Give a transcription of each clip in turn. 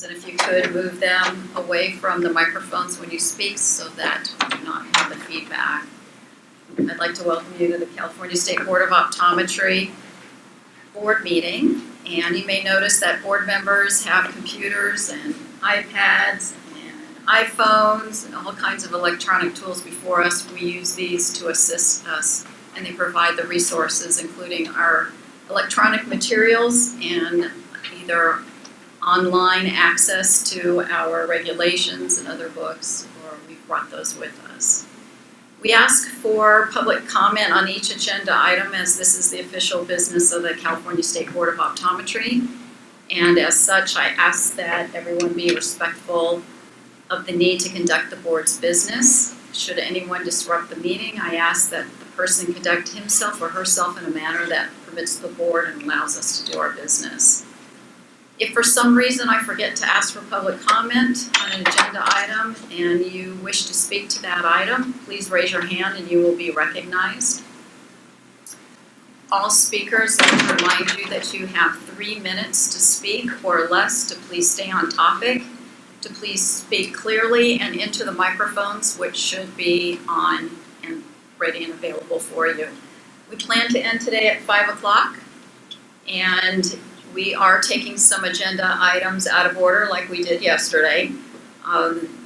And if you could move them away from the microphones when you speak so that we do not have the feedback. I'd like to welcome you to the California State Board of Optometry board meeting. And you may notice that board members have computers and iPads and iPhones and all kinds of electronic tools before us. We use these to assist us, and they provide the resources, including our electronic materials and either online access to our regulations and other books, or we've brought those with us. We ask for public comment on each agenda item, as this is the official business of the California State Board of Optometry. And as such, I ask that everyone be respectful of the need to conduct the board's business. Should anyone disrupt the meeting, I ask that the person conduct himself or herself in a manner that permits the board and allows us to do our business. If for some reason I forget to ask for public comment on an agenda item and you wish to speak to that item, please raise your hand and you will be recognized. All speakers, let me remind you that you have 3 minutes to speak or less to please stay on topic, to please speak clearly and into the microphones, which should be on and ready and available for you. We plan to end today at 5 o'clock, and we are taking some agenda items out of order like we did yesterday.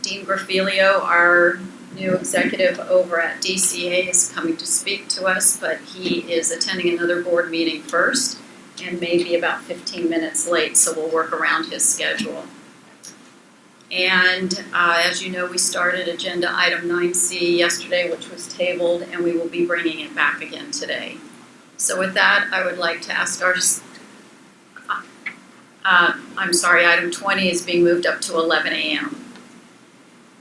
Dean Grafilio, our new executive over at DCA, is coming to speak to us, but he is attending another board meeting first and may be about 15 minutes late, so we'll work around his schedule. And as you know, we started agenda item 9C yesterday, which was tabled, and we will be bringing it back again today. So with that, I would like to ask our item 20 is being moved up to 11 a.m.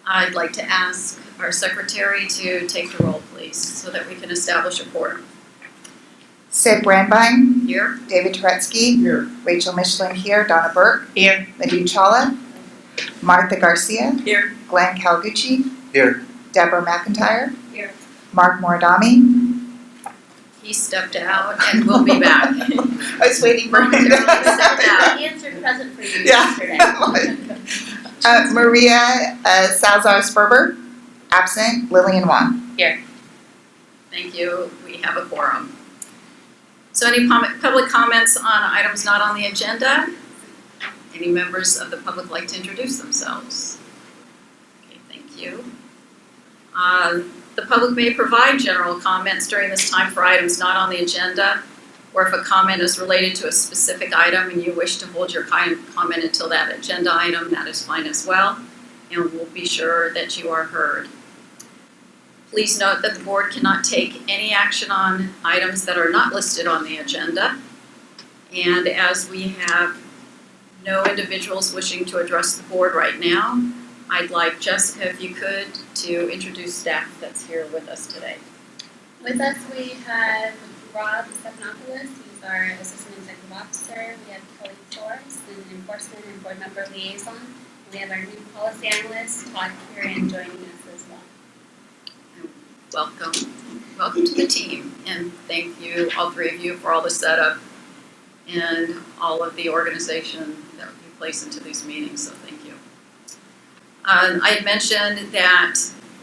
I'd like to ask our secretary to take the roll, please, so that we can establish a quorum. Sid Brandbein. Here. David Turetsky. Here. Rachel Michelin here. Donna Burke. Here. Madhu Chawla. Martha Garcia. Here. Glenn Calgucci. Here. Deborah McIntyre. Here. Mark Moradami. He stepped out and will be back. I was waiting for him. Momentarily stepped out. He answered present for you Yeah. yesterday. Maria Salazar Sperber. Absent. Lillian Wan. Here. Thank you. We have a quorum. So any public comments on items not on the agenda? Any members of the public like to introduce themselves? Okay, thank you. The public may provide general comments during this time for items not on the agenda, or if a comment is related to a specific item and you wish to hold your comment until that agenda item, that is fine as well, and we'll be sure that you are heard. Please note that the board cannot take any action on items that are not listed on the agenda, and as we have no individuals wishing to address the board right now, I'd like Jessica, if you could, to introduce staff that's here with us today. With us, we have Rob Stephanopoulos, who's our Assistant Executive Officer. We have Kelly Torres, an Enforcement and Board Member Liaison. We have our new Policy Analyst, Todd Kieran, joining us as well. Welcome to the team, and thank you, all three of you, for all the setup and all of the organization that you place into these meetings, so thank you. I had mentioned that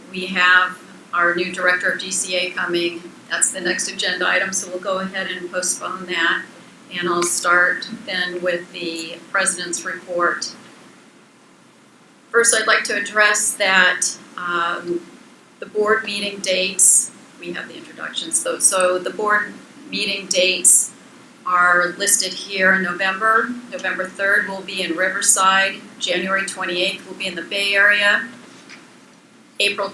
we have our new Director of DCA coming. That's the next agenda item, so we'll go ahead and postpone that. And I'll start then with the President's report. First, I'd like to address that the board meeting dates, we have the introductions though, so the board meeting dates are listed here in November. November 3rd will be in Riverside. January 28th will be in the Bay Area. January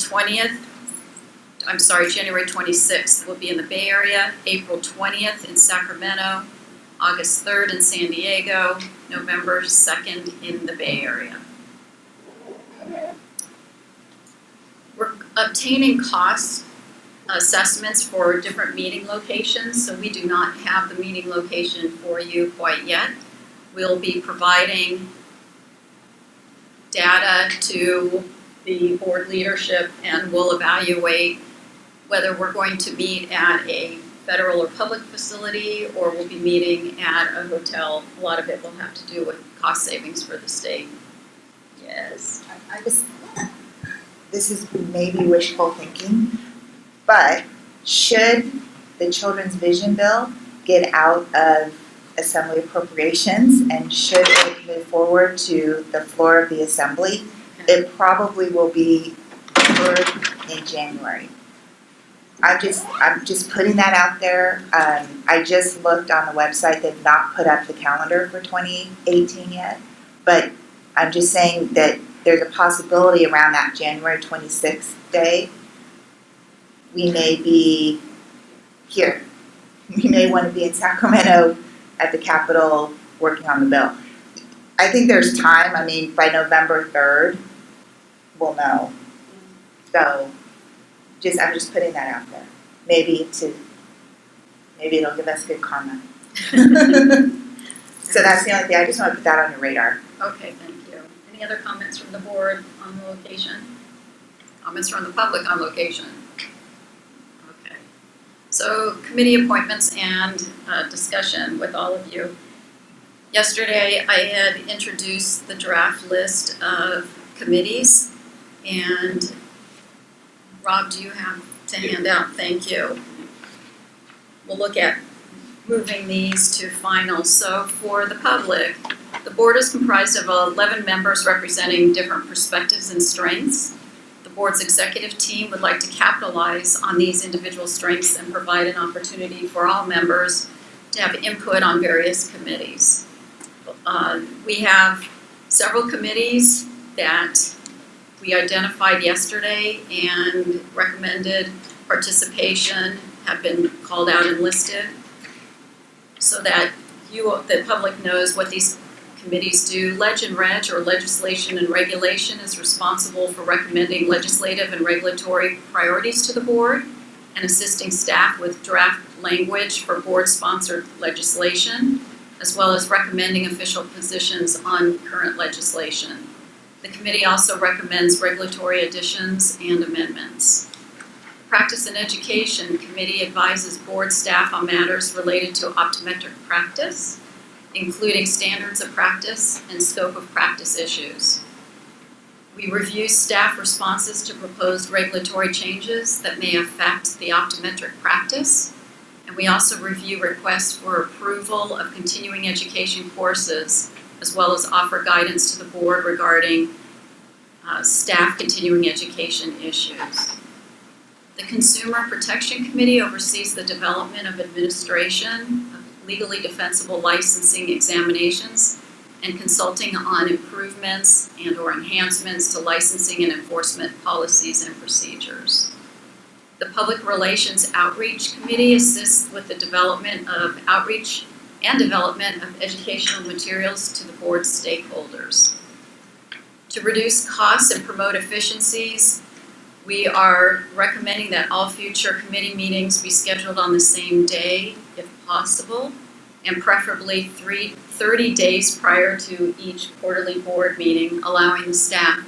26th will be in the Bay Area. April 20th in Sacramento. August 3rd in San Diego. November 2nd in the Bay Area. We're obtaining cost assessments for different meeting locations, so we do not have the meeting location for you quite yet. We'll be providing data to the board leadership and we'll evaluate whether we're going to meet at a federal or public facility, or we'll be meeting at a hotel. A lot of it will have to do with cost savings for the state. Yes. I just, this is maybe wishful thinking, but should the children's vision bill get out of assembly appropriations and should it move forward to the floor of the assembly, it probably will be heard in January. I'm just putting that out there. I just looked on the website, they've not put up the calendar for 2018 yet, but I'm just saying that there's a possibility around that January 26th day, we may be here. We may want to be in Sacramento at the Capitol working on the bill. I think there's time. I mean, by November 3rd, we'll know. So, I'm just putting that out there. Maybe it'll give us good karma. So that's the only thing. I just want to put that on your radar. Okay, thank you. Any other comments from the board on the location? Comments from the public on location? Okay. So committee appointments and discussion with all of you. Yesterday, I had introduced the draft list of committees, and Rob, do you have to hand out? Thank you. We'll look at moving these to final. So for the public, the board is comprised of 11 members representing different perspectives and strengths. The board's executive team would like to capitalize on these individual strengths and provide an opportunity for all members to have input on various committees. We have several committees that we identified yesterday and recommended participation have been called out and listed so that the public knows what these committees do. Leg and Reg, or Legislation and Regulation, is responsible for recommending legislative and regulatory priorities to the board and assisting staff with draft language for board-sponsored legislation, as well as recommending official positions on current legislation. The committee also recommends regulatory additions and amendments. The Practice and Education Committee advises board staff on matters related to optometric practice, including standards of practice and scope of practice issues. We review staff responses to proposed regulatory changes that may affect the optometric practice, and we also review requests for approval of continuing education courses, as well as offer guidance to the board regarding staff continuing education issues. The Consumer Protection Committee oversees the development of administration of legally defensible licensing examinations and consulting on improvements and/or enhancements to licensing and enforcement policies and procedures. The Public Relations Outreach Committee assists with the development of outreach and development of educational materials to the board's stakeholders. To reduce costs and promote efficiencies, we are recommending that all future committee meetings be scheduled on the same day, if possible, and preferably 30 days prior to each quarterly board meeting, allowing the staff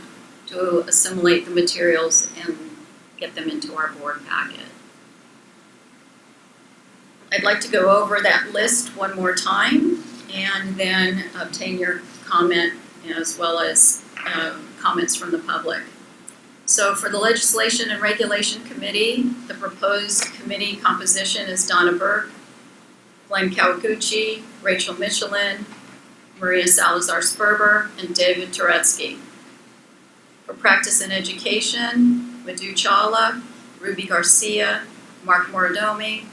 to assimilate the materials and get them into our board packet. I'd like to go over that list one more time and then obtain your comment as well as comments from the public. So for the Legislation and Regulation Committee, the proposed committee composition is Donna Burke, Glenn Kawaguchi, Rachel Michelin, Maria Salazar-Sperber, and David Turetsky. For Practice and Education, Madhu Chawla, Ruby Garcia, Mark Moridomi,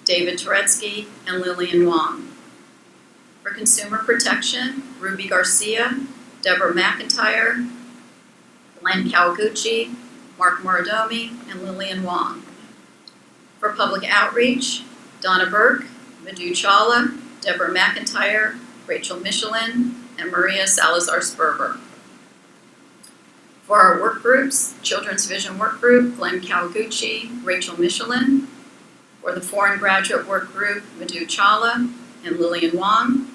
David Turetsky, and Lillian Wong. For Consumer Protection, Ruby Garcia, Deborah McIntyre, Glenn Kawaguchi, Mark Moridomi, and Lillian Wong. For Public Outreach, Donna Burke, Madhu Chawla, Deborah McIntyre, Rachel Michelin, and Maria Salazar-Sperber. For our work groups, Children's Vision Work Group, Glenn Kawaguchi, Rachel Michelin. For the Foreign Graduate Work Group, Madhu Chawla and Lillian Wong.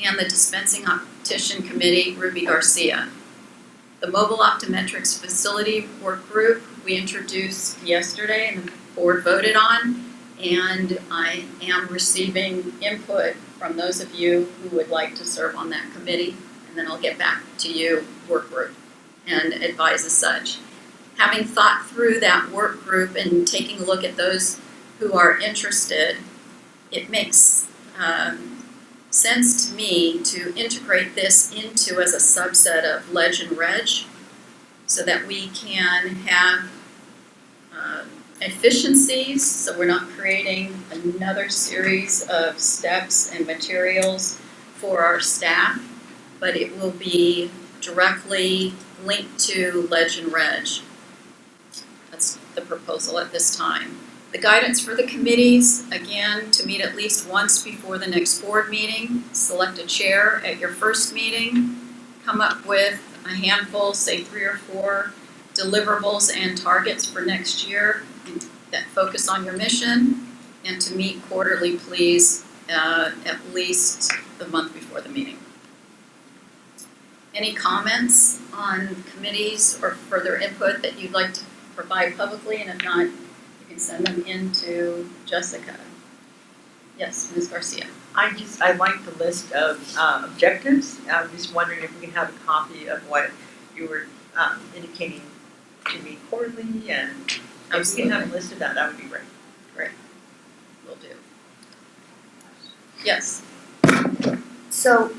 And the Dispensing Optician Committee, Ruby Garcia. The Mobile Optometrics Facility Work Group we introduced yesterday and the board voted on, And I am receiving input from those of you who would like to serve on that committee, and then I'll get back to you, work group, and advise as such. Having thought through that work group and taking a look at those who are interested, it makes sense to me to integrate this into as a subset of Leg and Reg so that we can have efficiencies, so we're not creating another series of steps and materials for our staff, but it will be directly linked to Leg and Reg. That's the proposal at this time. The guidance for the committees, again, to meet at least once before the next board meeting, select a chair at your first meeting, come up with a handful, say 3 or 4 deliverables and targets for next year that focus on your mission, and to meet quarterly, please, at least the month before the meeting. Any comments on committees or further input that you'd like to provide publicly, and if not, you can send them in to Jessica. Yes, Ms. Garcia. I like the list of objectives. I'm just wondering if we can have a copy of what you were indicating to me quarterly, and if we can have a list of that, that would be great. Great. Will do. Yes. So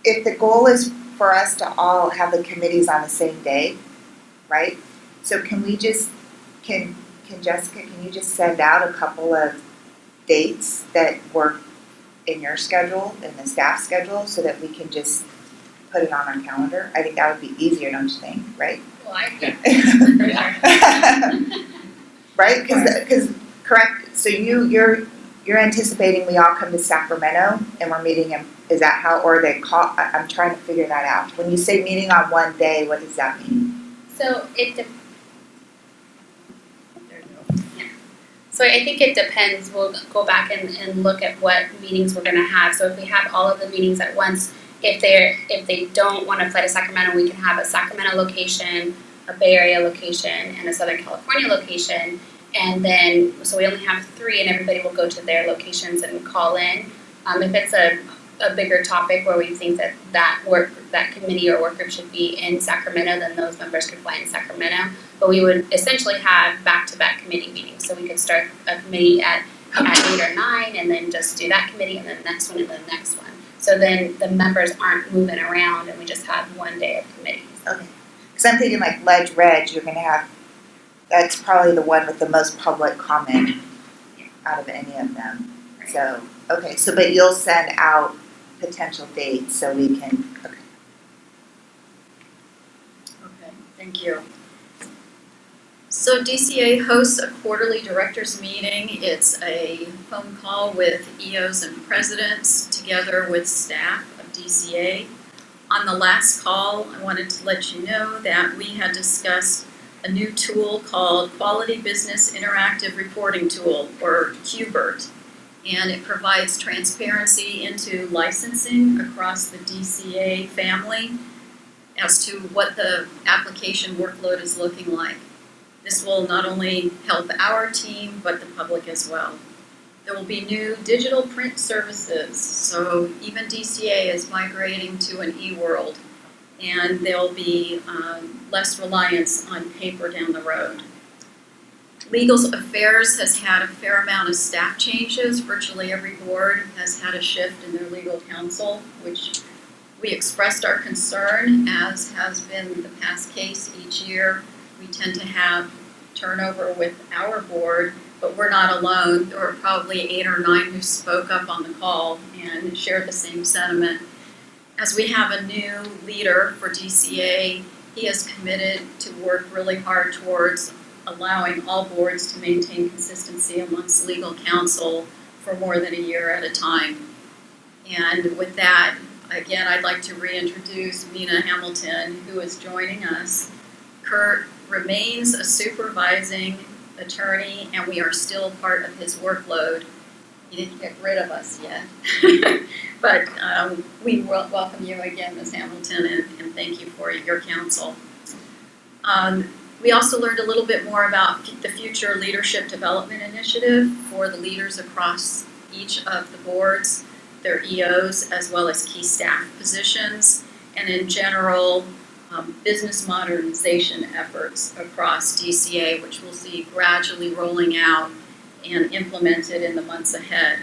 if the goal is for us to all have the committees on the same day, right? So can we just, can Jessica, can you just send out a couple of dates that work in your schedule, in the staff schedule, so that we can just put it on our calendar? I think that would be easier, don't you think, right? Well, I think, for sure. Right, because correct, so you're anticipating we all come to Sacramento and we're meeting in, is that how, or they call, I'm trying to figure that out. When you say meeting on one day, what does that mean? So So I think it depends. We'll go back and look at what meetings we're gonna have. So if we have all of the meetings at once, if they don't want to fly to Sacramento, we can have a Sacramento location, a Bay Area location, and a Southern California location. And then, so we only have 3, and everybody will go to their locations and call in. If it's a bigger topic where we think that committee or work group should be in Sacramento, then those members could fly in Sacramento. But we would essentially have back-to-back committee meetings. So we could start a committee at 8 or 9, and then just do that committee, and then the next one, and then the next one. So then the members aren't moving around, and we just have one day of committees. Okay, because I'm thinking like Leg Reg, you're gonna have, that's probably the one with the most public comment out of any of them. Right. So, okay, so but you'll send out potential dates so we can, okay. Okay, thank you. So DCA hosts a quarterly directors meeting. It's a phone call with EOs and presidents together with staff of DCA. On the last call, I wanted to let you know that we had discussed a new tool called Quality Business Interactive Reporting Tool, or QBERT. And it provides transparency into licensing across the DCA family as to what the application workload is looking like. This will not only help our team, but the public as well. There will be new digital print services, so even DCA is migrating to an e-world, and there'll be less reliance on paper down the road. Legal Affairs has had a fair amount of staff changes. Virtually every board has had a shift in their legal counsel, which we expressed our concern, as has been the past case each year. We tend to have turnover with our board, but we're not alone. There were probably 8 or 9 who spoke up on the call and shared the same sentiment. As we have a new leader for DCA, he is committed to work really hard towards allowing all boards to maintain consistency amongst legal counsel for more than a year at a time. And with that, again, I'd like to reintroduce Mina Hamilton, who is joining us. Kurt remains a supervising attorney, and we are still part of his workload. He didn't get rid of us yet. But we welcome you again, Ms. Hamilton, and thank you for your counsel. We also learned a little bit more about the Future Leadership Development Initiative for the leaders across each of the boards, their EOs, as well as key staff positions, and in general, business modernization efforts across DCA, which we'll see gradually rolling out and implemented in the months ahead.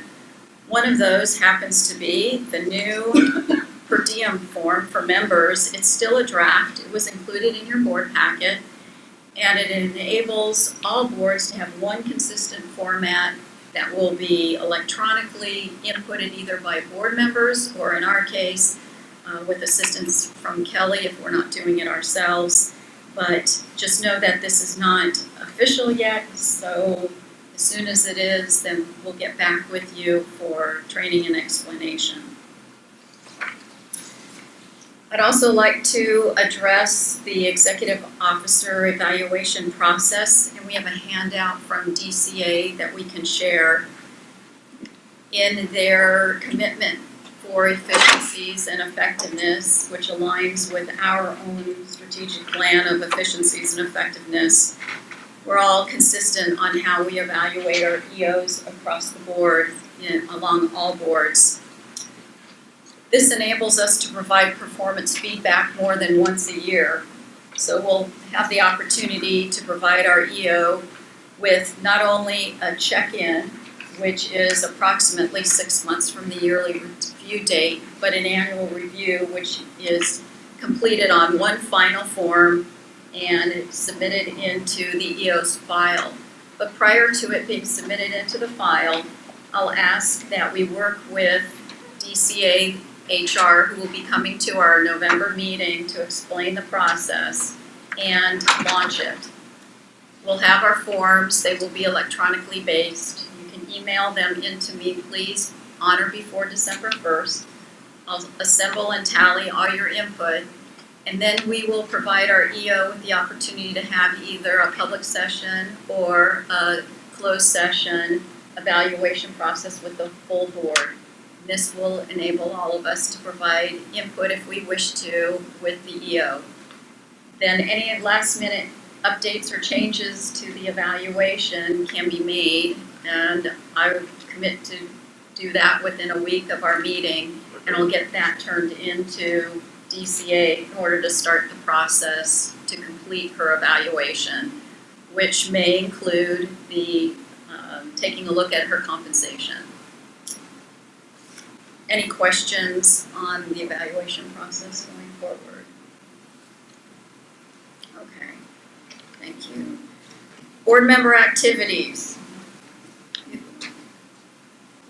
One of those happens to be the new per diem form for members. It's still a draft. It was included in your board packet, and it enables all boards to have one consistent format that will be electronically inputted either by board members or, in our case, with assistance from Kelly if we're not doing it ourselves. But just know that this is not official yet, so as soon as it is, then we'll get back with you for training and explanation. I'd also like to address the executive officer evaluation process, and we have a handout from DCA that we can share. In their commitment for efficiencies and effectiveness, which aligns with our own strategic plan of efficiencies and effectiveness, we're all consistent on how we evaluate our EOs across the board, along all boards. This enables us to provide performance feedback more than once a year. So we'll have the opportunity to provide our EO with not only a check-in, which is approximately 6 months from the yearly review date, but an annual review, which is completed on one final form and it's submitted into the EO's file. But prior to it being submitted into the file, I'll ask that we work with DCA HR, who will be coming to our November meeting to explain the process and launch it. We'll have our forms. They will be electronically based. You can email them into me, please, on or before December 1st. I'll assemble and tally all your input, and then we will provide our EO with the opportunity to have either a public session or a closed session evaluation process with the full board. This will enable all of us to provide input if we wish to with the EO. Then any last minute updates or changes to the evaluation can be made, and I would commit to do that within a week of our meeting, and I'll get that turned into DCA in order to start the process to complete her evaluation, which may include the taking a look at her compensation. Any questions on the evaluation process going forward? Okay, thank you. Board member activities.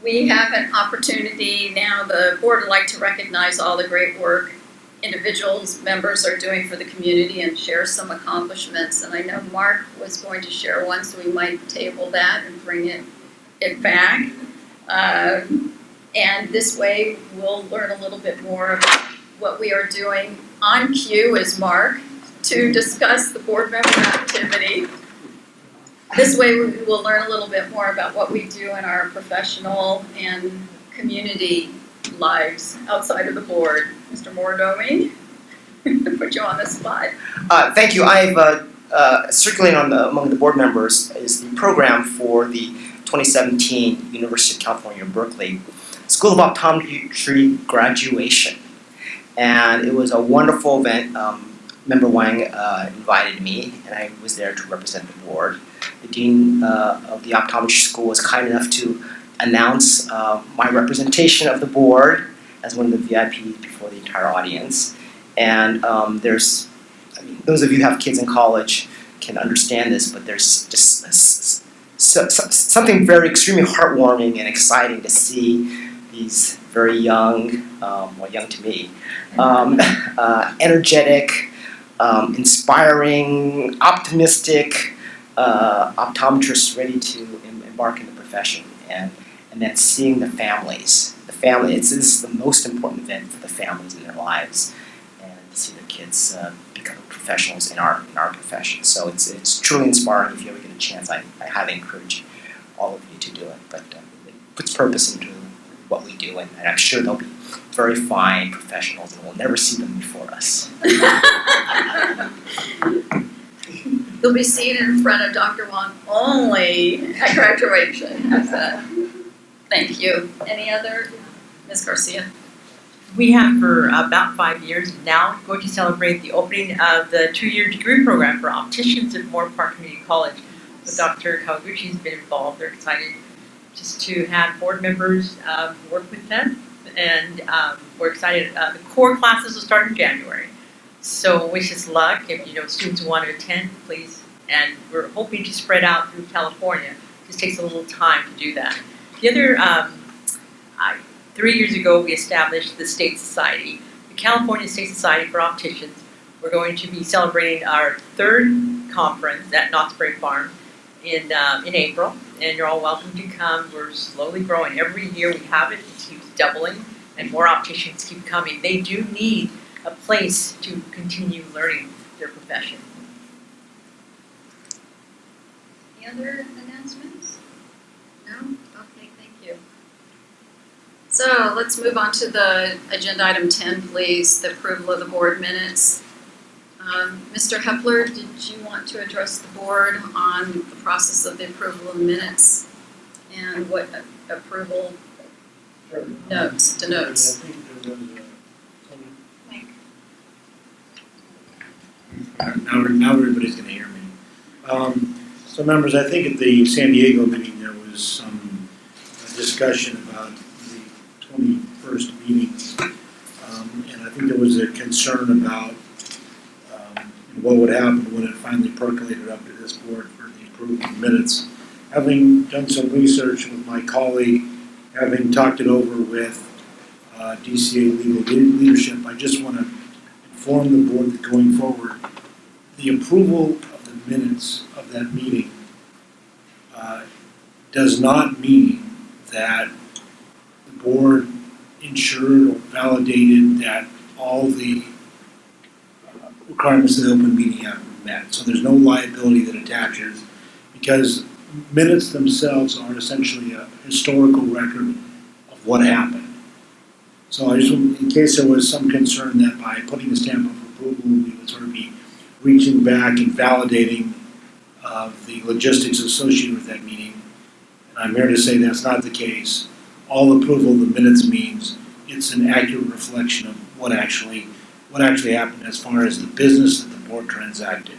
We have an opportunity now. The board would like to recognize all the great work individuals, members are doing for the community and share some accomplishments. And I know Mark was going to share one, so we might table that and bring it back. And this way we'll learn a little bit more about what we are doing. On cue is Mark to discuss the board member activity. This way we will learn a little bit more about what we do in our professional and community lives outside of the board. Mr. Mordomi, put you on the spot. Thank you. I've circulating among the board members is the program for the 2017 University of California, Berkeley School of Optometry graduation. And it was a wonderful event. Member Wang invited me, and I was there to represent the board. The dean of the optometry school was kind enough to announce my representation of the board as one of the VIPs before the entire audience. And those of you who have kids in college can understand this, but there's just something very extremely heartwarming and exciting to see these very young, well, young to me, energetic, inspiring, optimistic optometrists ready to embark in the profession, and then seeing the families. This is the most important event for the families in their lives, and to see their kids become professionals in our profession. So it's truly inspiring. If you ever get a chance, I highly encourage all of you to do it. But it puts purpose into what we do, and I'm sure they'll be very fine professionals, and we'll never see them before us. You'll be seated in front of Dr. Wong only at graduation. How's that? Thank you. Any other? Ms. Garcia? We have for about 5 years now going to celebrate the opening of the 2-year degree program for opticians at Moore Park Community College. So Dr. Kawaguchi's been involved. They're excited just to have board members work with them, and we're excited. The core classes will start in January. So wish us luck. If you know students who want to attend, please. And we're hoping to spread out through California. It just takes a little time to do that. The other 3 years ago, we established the State Society, the California State Society for Opticians. We're going to be celebrating our 3rd conference at Knott's Berry Farm in April, and you're all welcome to come. We're slowly growing. Every year we have it, it keeps doubling, and more opticians keep coming. They do need a place to continue learning their profession. Any other announcements? No? Okay, thank you. So let's move on to the agenda item 10, please, the approval of the board minutes. Mr. Hepler, did you want to address the board on the process of the approval of the minutes and what approval denotes? I think there was now everybody's going to hear me. So members, I think at the San Diego meeting there was some discussion about the 21st meeting, and I think there was a concern about what would happen when it finally percolated up to this board for the approval of minutes. Having done some research with my colleague, having talked it over with DCA legal leadership, I just want to inform the board that going forward, the approval of the minutes of that meeting does not mean that the board ensured or validated that all the requirements of the open meeting act were met. So there's no liability that attaches, because minutes themselves are essentially a historical record of what happened. So I just, in case there was some concern that by putting the stamp of approval, we would sort of be reaching back and validating the logistics associated with that meeting. And I'm here to say that's not the case. All approval of the minutes means it's an accurate reflection of what actually happened as far as the business that the board transacted.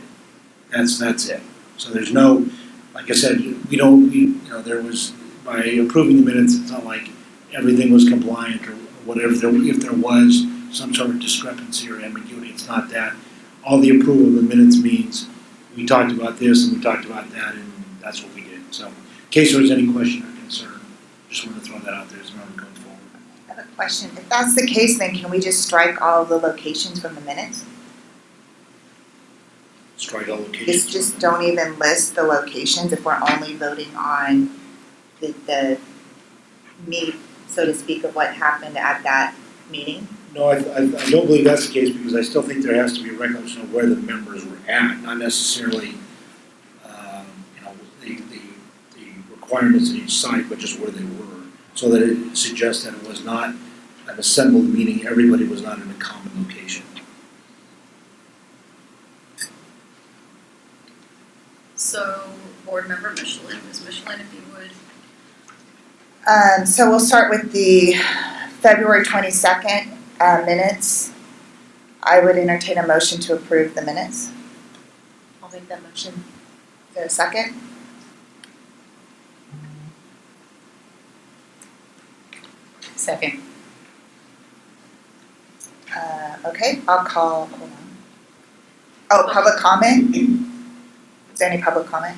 That's it. So there's no, like I said, there was, by approving the minutes, it's not like everything was compliant or whatever. If there was some sort of discrepancy or ambiguity, it's not that. All the approval of the minutes means we talked about this and we talked about that, and that's what we did. So in case there was any question or concern, just wanted to throw that out there as a matter going forward. I have a question. If that's the case, then can we just strike all of the locations from the minutes? Strike all locations. Just don't even list the locations if we're only voting on the meat, so to speak, of what happened at that meeting? No, I don't believe that's the case, because I still think there has to be a recollection of where the members were at, not necessarily, the requirements at each site, but just where they were, so that it suggests that it was not an assembled meeting, everybody was not in a common location. So, board member Michelin, Ms. Michelin, if you would. So we'll start with the February 22nd minutes. I would entertain a motion to approve the minutes. I'll make that motion. Is there a second? Second. Okay, I'll call, hold on. Oh, public comment? Is there any public comment?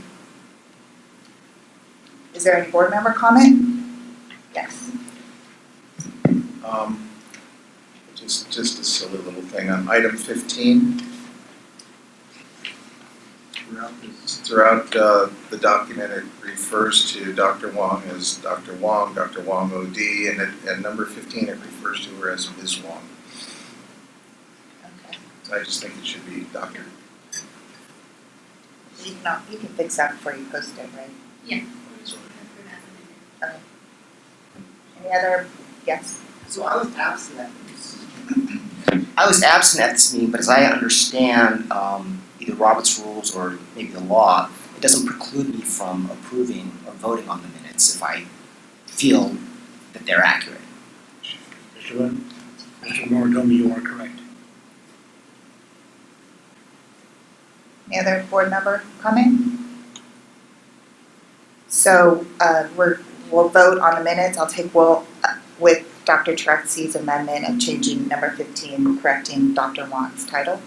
Is there any board member comment? Yes. Just a silly little thing on item 15. Throughout the document, it refers to Dr. Wong as Dr. Wong OD, and at number 15 it refers to her as Ms. Wong. Okay. So I just think it should be Dr. You can fix that before you post it, right? Yeah. Any other, yes? So I was absent at this. I was absent at this meeting, but as I understand, either Roberts rules or maybe the law, it doesn't preclude me from approving or voting on the minutes if I feel that they're accurate. Mr. Mordomi, you are correct. Any other board member comment? So, we'll vote on the minutes. I'll take with Dr. Trexi's amendment of changing number 15, correcting Dr. Wong's title.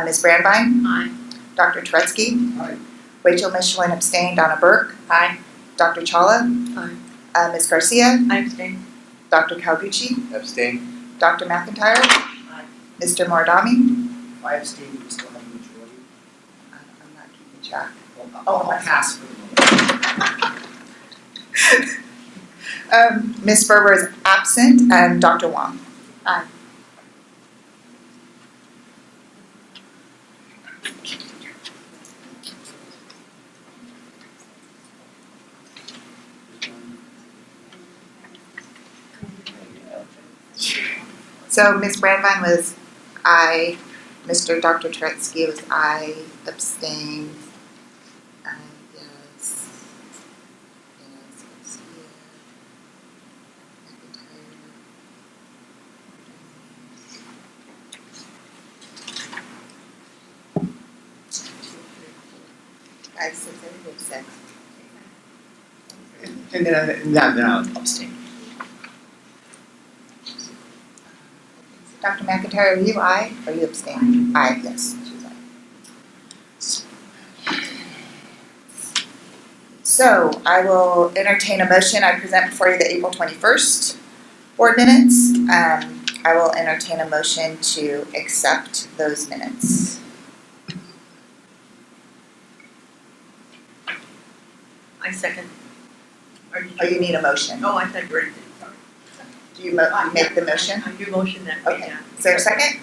Ms. Brandwein? Aye. Dr. Tretzky? Aye. Rachel Michelin abstained. Donna Burke? Aye. Dr. Chawla? Aye. Ms. Garcia? I abstain. Dr. Calgucci? Abstain? Dr. McIntyre? Aye. Mr. Moradami? If I abstain, we still have a majority. I'm not keeping track. I'll pass for the moment. Ms. Ferber is absent, and Dr. Wong. Aye. So Ms. Brandwein was aye, Mr. Dr. Tretzky was aye, abstained. Yes. Yes, Garcia. McIntyre. 5, 6, 7, 6. And then I'll abstain. Dr. McIntyre, are you aye or you abstain? Aye, yes, she's aye. So I will entertain a motion. I present before you the April 21st board minutes. I will entertain a motion to accept those minutes. I second. Oh, you need a motion. Oh, I thought you already did, sorry. Do you make the motion? I do motion that we, Okay. Is there a second?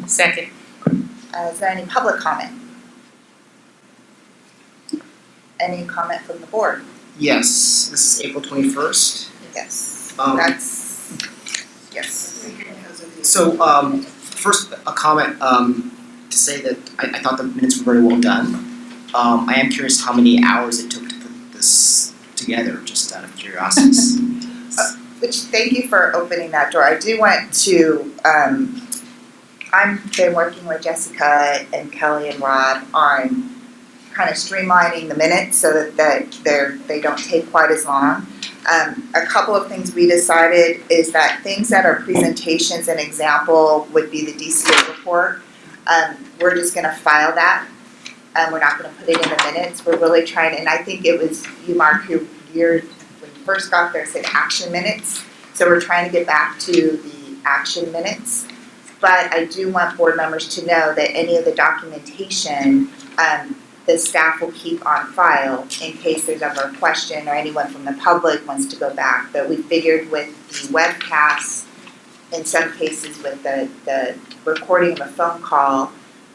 Second. Is there any public comment? Any comment from the board? Yes, this is April 21st. Yes. Um, Yes. So, first, a comment to say that I thought the minutes were very well done. I am curious how many hours it took to put this together, just out of curiosity. Which, thank you for opening that door. I do want to, I've been working with Jessica and Kelly and Rob on kind of streamlining the minutes so that they don't take quite as long. A couple of things we decided is that things that are presentations, an example would be the DCO report. We're just gonna file that. We're not gonna put it in the minutes. We're really trying, and I think it was you, Mark, when you first got there, said action minutes. So we're trying to get back to the action minutes. But I do want board members to know that any of the documentation, the staff will keep on file in case there's ever a question or anyone from the public wants to go back. But we figured with the webcast, in some cases with the recording of a phone call,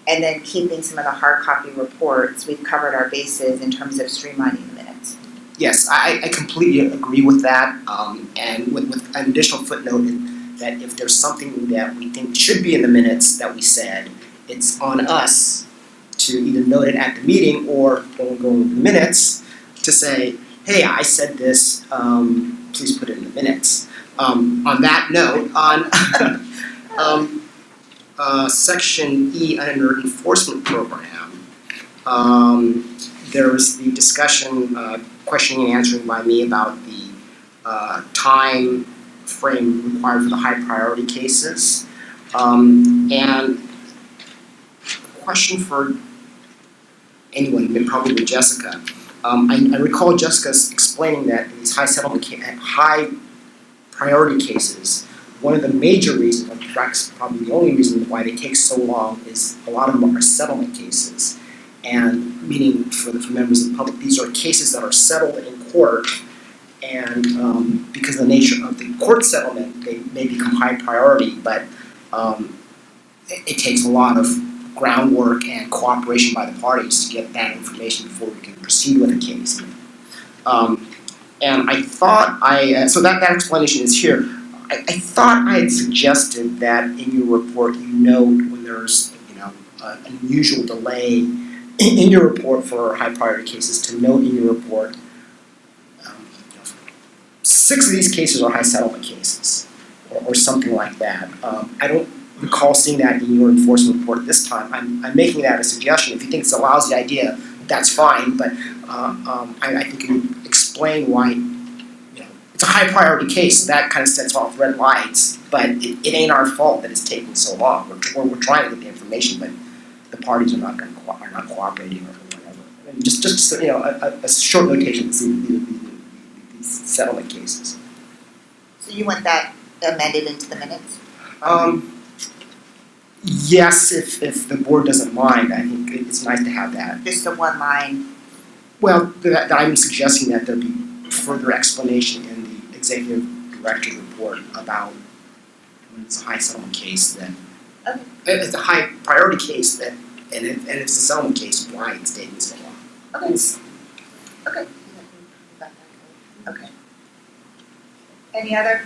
and then keeping some of the hard copy reports, we've covered our bases in terms of streamlining the minutes. Yes, I completely agree with that, and with an additional footnote that if there's something that we think should be in the minutes that we said, it's on us to either note it at the meeting or when we go in the minutes to say, hey, I said this, please put it in the minutes. On that note, on section E under enforcement program, there was the discussion, questioning and answering by me about the time frame required for the high priority cases. And a question for anyone, but probably Jessica. I recall Jessica explaining that these high priority cases, one of the major reasons, in fact probably the only reason why they take so long is a lot of them are settlement cases. And meaning for members of the public, these are cases that are settled in court, and because of the nature of the court settlement, they may become high priority, but it takes a lot of groundwork and cooperation by the parties to get that information before we can proceed with a case. And I thought so that explanation is here. I thought I had suggested that in your report you note when there's, an unusual delay in your report for high priority cases, to note in your report, 6 of these cases are high settlement cases, or something like that. I don't recall seeing that in your enforcement report this time. I'm making that a suggestion. If you think it's a lousy idea, that's fine, but I think you can explain why, it's a high priority case, so that kind of sets off red lights, but it ain't our fault that it's taking so long. We're trying to get the information, but the parties are not cooperating or whatever. And just a short notation to these settlement cases. So you want that amended into the minutes? Yes, if the board doesn't mind, I think it's nice to have that. Just the one line? Well, that I'm suggesting that there be further explanation in the executive director's report about when it's a high settlement case, then Okay. it's a high priority case, that and if it's a settlement case, why it's taking so long. Okay. Okay. Okay. Any other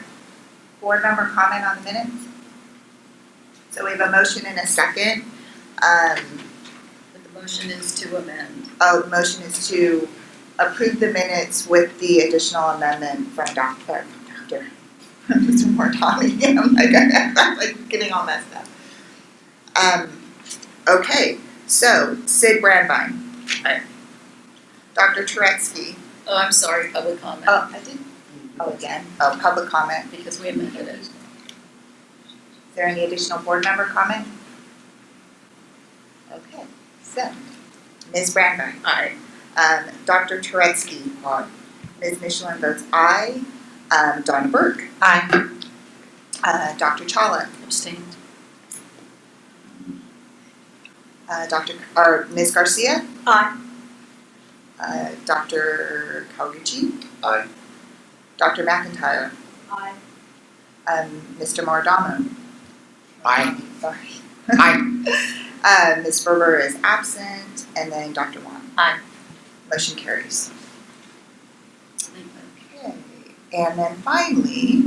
board member comment on the minutes? So we have a motion and a second. But the motion is to amend. The motion is to approve the minutes with the additional amendment from Dr. Mr. Mortani. I'm like getting all messed up. Okay, so Sid Brandvine. Aye. Dr. Turetsky. Oh, I'm sorry, public comment, Oh, I did. Oh, again. Oh, public comment. because we amended it. Is there any additional board member comment? Okay, so Ms. Brandvine. Aye. Dr. Turetsky. Aye. Ms. Michelin votes aye. Donna Burke. Aye. Dr. Chawla. Abstained. Ms. Garcia. Aye. Dr. Kawaguchi. Aye. Dr. McIntyre. Aye. Mr. Moradamo. Aye. Sorry. Aye. Ms. Berber is absent, and then Dr. Wong. Aye. Motion carries. Okay, and then finally,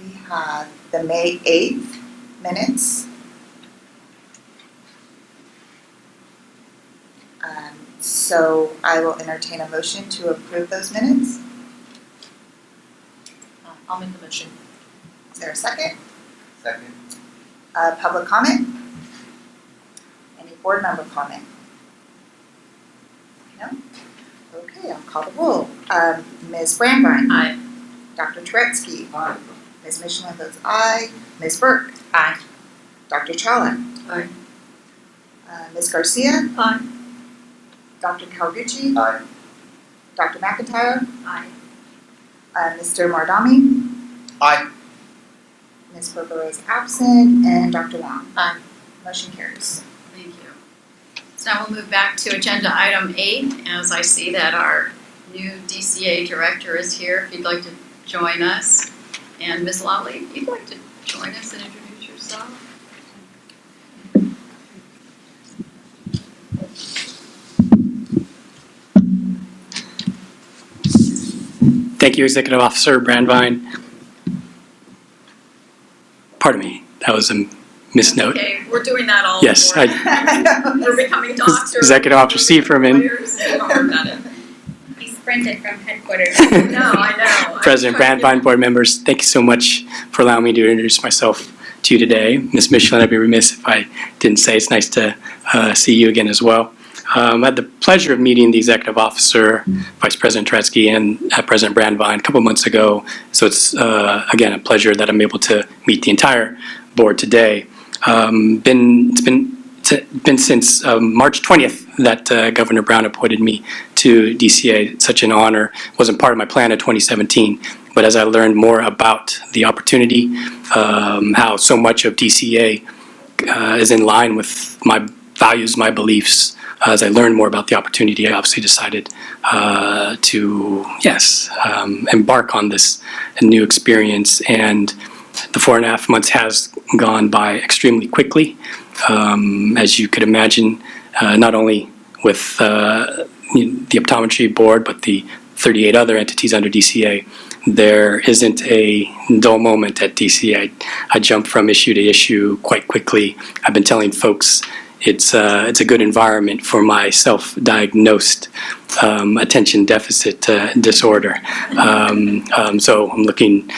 we have the May 8th minutes. So I will entertain a motion to approve those minutes. I'll make the motion. Is there a second? Second. Public comment? Any board member comment? No? Okay, I'll call the roll. Ms. Brandvine. Aye. Dr. Turetsky. Aye. Ms. Michelin votes aye. Ms. Burke. Aye. Dr. Chawla. Aye. Ms. Garcia. Aye. Dr. Kawaguchi. Aye. Dr. McIntyre. Aye. Mr. Mardami. Aye. Ms. Berber is absent, and Dr. Wong. Aye. Motion carries. Thank you. So now we'll move back to agenda item 8, as I see that our new DCA director is here, if you'd like to join us. And Ms. Lawley, if you'd like to join us and introduce yourself. Thank you, Executive Officer Brandvine. Pardon me, that was a misnote. Okay, we're doing that all Yes, the more. We're becoming doctors. Executive Officer Sieferman. Lawyers, we don't work on it. He sprinted from headquarters. No, I know. President Brandvine, board members, thank you so much for allowing me to introduce myself to you today. Ms. Michelin, I'd be remiss if I didn't say it's nice to see you again as well. I had the pleasure of meeting the Executive Officer, Vice President Turetsky, and President Brandvine a couple months ago. So it's, again, a pleasure that I'm able to meet the entire board today. It's been since March 20th that Governor Brown appointed me to DCA. It's such an honor. It wasn't part of my plan in 2017, but as I learned more about the opportunity, how so much of DCA is in line with my values, my beliefs, as I learned more about the opportunity, I obviously decided to embark on this new experience. And the 4.5 months has gone by extremely quickly. As you could imagine, not only with the Optometry board, but the 38 other entities under DCA, there isn't a dull moment at DCA. I jump from issue to issue quite quickly. I've been telling folks it's a good environment for my self-diagnosed attention deficit disorder. So I'm looking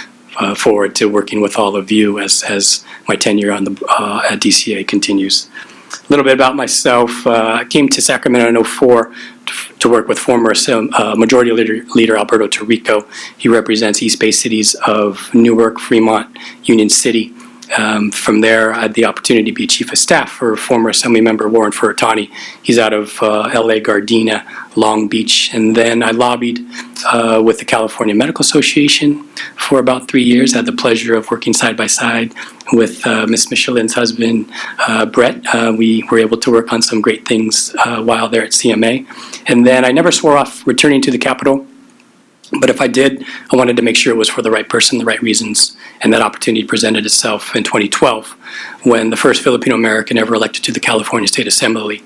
forward to working with all of you as my tenure on at DCA continues. A little bit about myself. I came to Sacramento in 2004 to work with former Majority Leader Alberto Tarico. He represents East Bay cities of Newark, Fremont, Union City. From there, I had the opportunity to be chief of staff for former Assemblymember Warren Furutani. He's out of LA, Gardena, Long Beach. And then I lobbied with the California Medical Association for about 3 years. I had the pleasure of working side by side with Ms. Michelin's husband, Brett. We were able to work on some great things while there at CMA. And then I never swore off returning to the Capitol. But if I did, I wanted to make sure it was for the right person, the right reasons. And that opportunity presented itself in 2012 when the first Filipino American ever elected to the California State Assembly,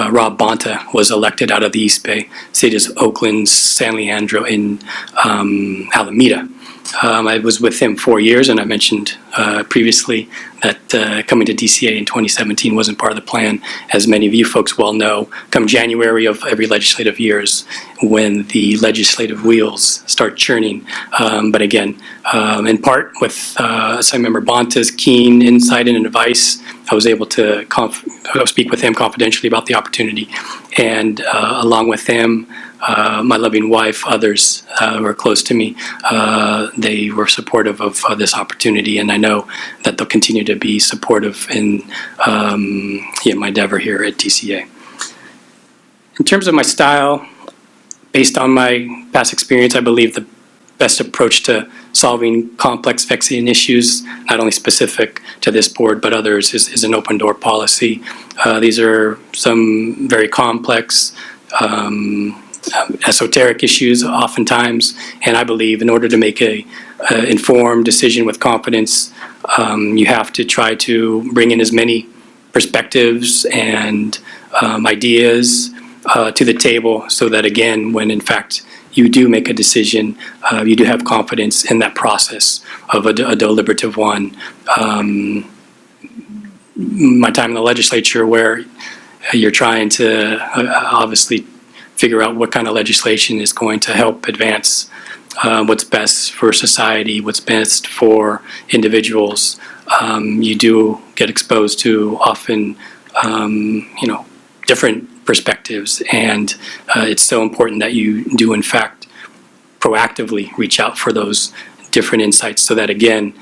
Rob Bonta, was elected out of the East Bay, cities of Oakland, San Leandro, and Alameda. I was with him 4 years, and I mentioned previously that coming to DCA in 2017 wasn't part of the plan. As many of you folks well know, come January of every legislative year is when the legislative wheels start churning. But again, in part with Assemblymember Bonta's keen insight and advice, I was able to speak with him confidentially about the opportunity. And along with him, my loving wife, others who are close to me, they were supportive of this opportunity, and I know that they'll continue to be supportive in my endeavor here at DCA. In terms of my style, based on my past experience, I believe the best approach to solving complex, vexing issues, not only specific to this board but others, is an open door policy. These are some very complex, esoteric issues oftentimes, and I believe in order to make a informed decision with confidence, you have to try to bring in as many perspectives and ideas to the table so that, again, when in fact you do make a decision, you do have confidence in that process of a deliberative one. My time in the legislature, where you're trying to obviously figure out what kind of legislation is going to help advance what's best for society, what's best for individuals. You do get exposed to often, different perspectives, and it's so important that you do in fact proactively reach out for those different insights so that, again,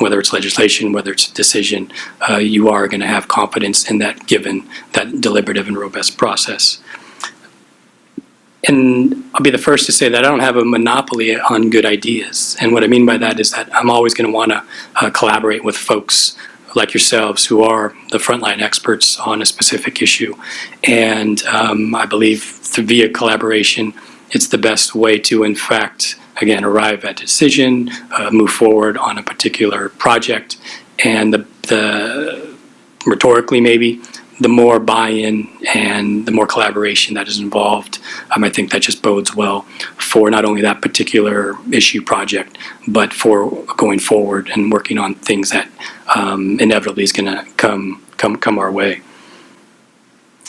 whether it's legislation, whether it's a decision, you are going to have confidence in that given that deliberative and robust process. And I'll be the first to say that I don't have a monopoly on good ideas. And what I mean by that is that I'm always going to want to collaborate with folks like yourselves who are the frontline experts on a specific issue. And I believe via collaboration, it's the best way to, in fact, again, arrive at a decision, move forward on a particular project. And the rhetorically maybe, the more buy-in and the more collaboration that is involved, I think that just bodes well for not only that particular issue project, but for going forward and working on things that inevitably is going to come our way.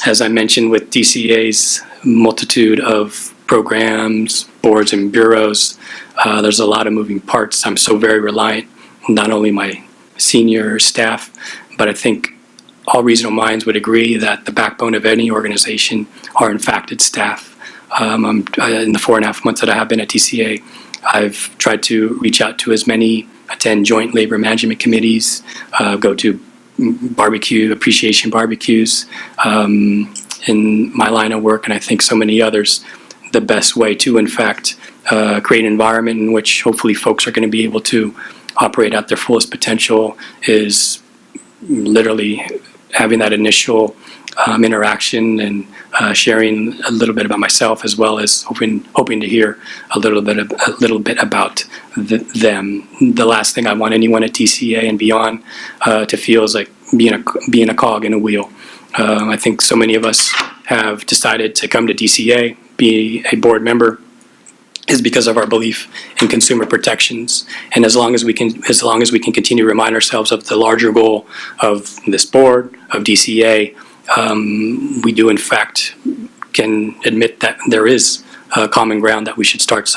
As I mentioned, with DCA's multitude of programs, boards, and bureaus, there's a lot of moving parts. I'm so very reliant, not only my senior staff, but I think all reasonable minds would agree that the backbone of any organization are in fact its staff. In the 4.5 months that I have been at DCA, I've tried to reach out to as many, attend joint labor management committees, go to appreciation barbecues in my line of work, and I think so many others. The best way to, in fact, create an environment in which hopefully folks are going to be able to operate at their fullest potential is literally having that initial interaction and sharing a little bit about myself, as well as hoping to hear a little bit about them. The last thing I want anyone at DCA and beyond to feel is like being a cog in a wheel. I think so many of us have decided to come to DCA, be a board member, is because of our belief in consumer protections. And as long as we can continue to remind ourselves of the larger goal of this board, of DCA, we do in fact can admit that there is common ground that we should start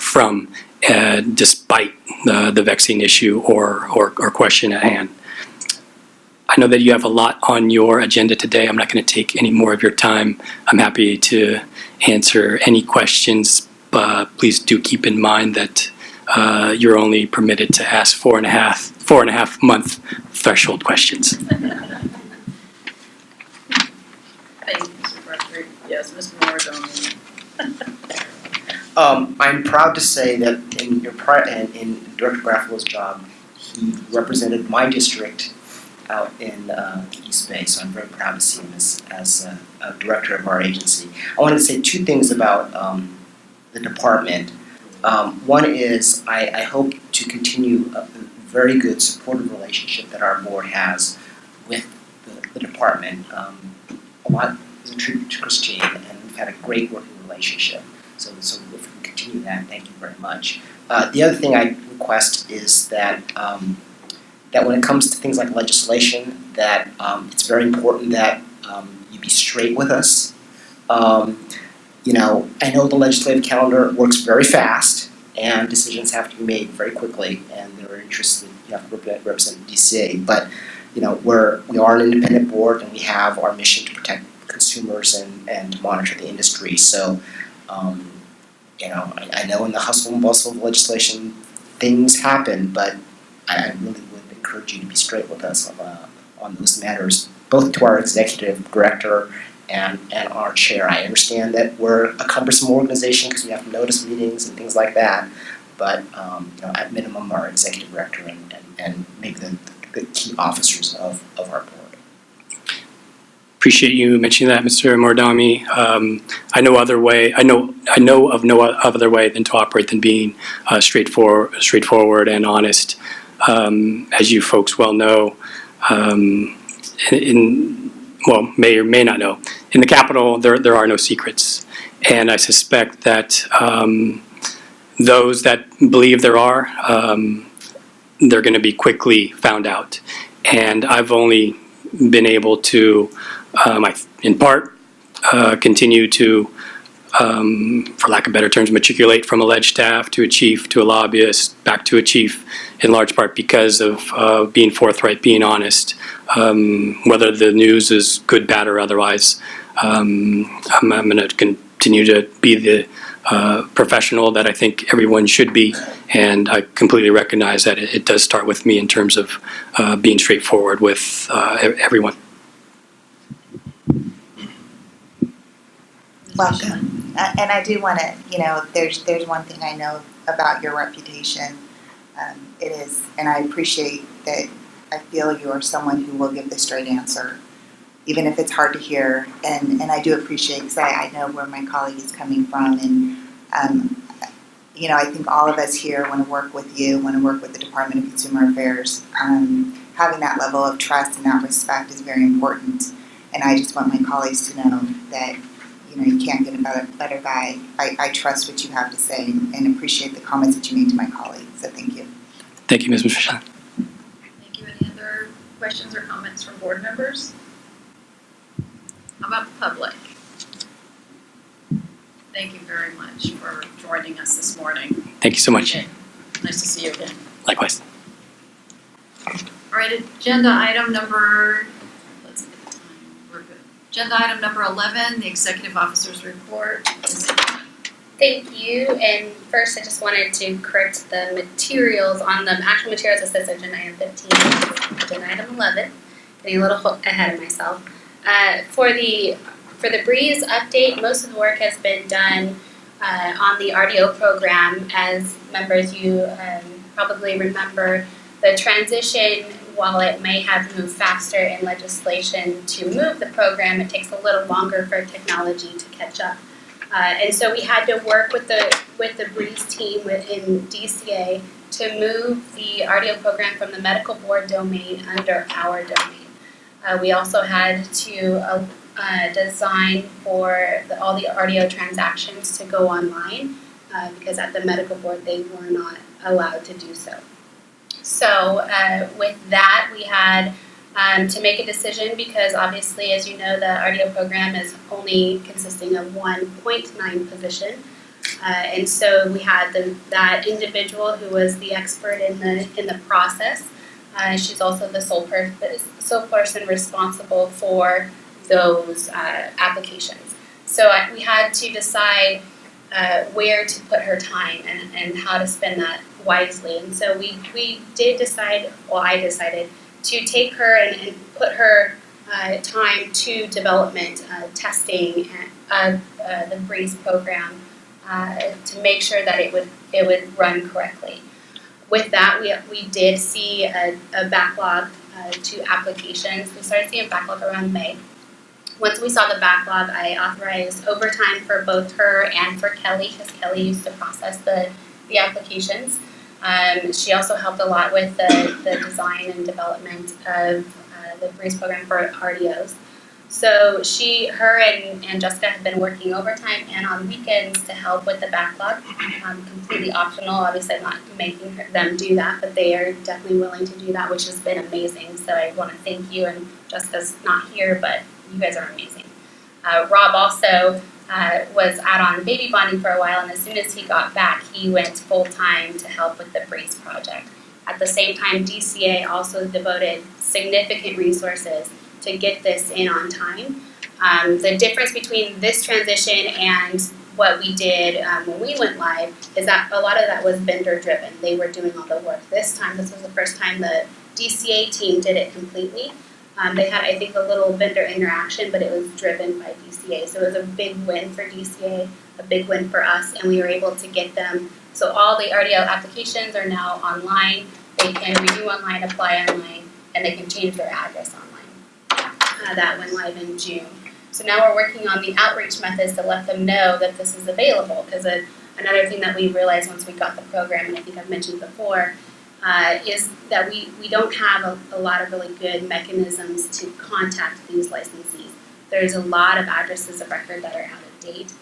from, despite the vaccine issue or question at hand. I know that you have a lot on your agenda today. I'm not going to take any more of your time. I'm happy to answer any questions, but please do keep in mind that you're only permitted to ask 4.5 month threshold questions. Thank you, Mr. Parker. Yes, Ms. Morrison. I'm proud to say that in Director Graffalo's job, he represented my district out in the East Bay, so I'm very proud to see him as a director of our agency. I wanted to say two things about the department. One is I hope to continue a very good supportive relationship that our board has with the department. A lot is a tribute to Christine, and we've had a great working relationship. So if we can continue that, thank you very much. The other thing I request is that that when it comes to things like legislation, that it's very important that you be straight with us. You know, I know the legislative calendar works very fast, and decisions have to be made very quickly, and there are interests that you have to represent the DCA. But you know, we are an independent board, and we have our mission to protect consumers and to monitor the industry. So, you know, I know in the hustle and bustle of legislation, things happen, but I really would encourage you to be straight with us on those matters, both to our executive director and our chair. I understand that we're a cumbersome organization because we have to notice meetings and things like that, but you know, at minimum, our executive director and maybe the key officers of our board. Appreciate you mentioning that, Mr. Mordami. I know of no other way than to operate than being straightforward and honest. As you folks well know, may or may not know, in the Capitol there are no secrets, and I suspect that those that believe there are, they're going to be quickly found out. And I've only been able to, in part, continue to, for lack of better terms, matriculate from alleged staff to a chief to a lobbyist back to a chief, in large part because of being forthright, being honest, whether the news is good, bad, or otherwise. I'm going to continue to be the professional that I think everyone should be, and I completely recognize that it does start with me in terms of being straightforward with everyone. Welcome. And I do want to, you know, there's one thing I know about your reputation. It is, and I appreciate that. I feel you are someone who will give the straight answer, even if it's hard to hear. And I do appreciate, because I know where my colleague is coming from. And, you know, I think all of us here want to work with you, want to work with the Department of Consumer Affairs. Having that level of trust and that respect is very important. And I just want my colleagues to know that, you know, you can't get a better guy. I trust what you have to say and appreciate the comments that you made to my colleagues. So thank you. Thank you, Ms. Michelle. Thank you. Any other questions or comments from board members? How about the public? Thank you very much for joining us this morning. Thank you so much. Okay. Nice to see you again. Likewise. All right, agenda item number, let's get the time, we're good. Agenda item number 11, the executive officer's report. Thank you. And first, I just wanted to correct the materials on the actual materials. It says agenda item 15, agenda item 11. Getting a little ahead of myself. For the Breeze update, most of the work has been done on the RDO program. As members, you probably remember the transition. While it may have moved faster in legislation to move the program, it takes a little longer for technology to catch up. And so we had to work with the Breeze team within DCA to move the RDO program from the medical board domain under our domain. We also had to design for all the RDO transactions to go online. because at the medical board they were not allowed to do so. So with that, we had to make a decision because obviously, as you know, the RDO program is only consisting of 1.9 position. And so we had that individual who was the expert in the process. She's also the sole person responsible for those applications. So we had to decide where to put her time and how to spend that wisely. And so we did decide, well, I decided to take her and put her time to development, testing the BREEZE program to make sure that it would run correctly. With that, we did see a backlog to applications. We started seeing a backlog around May. Once we saw the backlog, I authorized overtime for both her and for Kelly, because Kelly used to process the applications. She also helped a lot with the design and development of the BREEZE program for RDOs. So her and Jessica have been working overtime and on weekends to help with the backlog. Completely optional. Obviously, I'm not making them do that, but they are definitely willing to do that, which has been amazing. So I want to thank you. And Jessica's not here, but you guys are amazing. Rob also was out on baby bonding for a while, and as soon as he got back, he went full time to help with the BREEZE project. At the same time, DCA also devoted significant resources to get this in on time. The difference between this transition and what we did when we went live is that a lot of that was vendor driven. They were doing all the work. This was the first time the DCA team did it completely. They had, I think, a little vendor interaction, but it was driven by DCA. So it was a big win for DCA, a big win for us, and we were able to get them. So all the RDO applications are now online. They can renew online, apply online, and they can change their address online. That went live in June. So now we're working on the outreach methods to let them know that this is available, because another thing that we realized once we got the program, and I think I've mentioned before, is that we don't have a lot of really good mechanisms to contact these licensees. There's a lot of addresses of record that are out of date.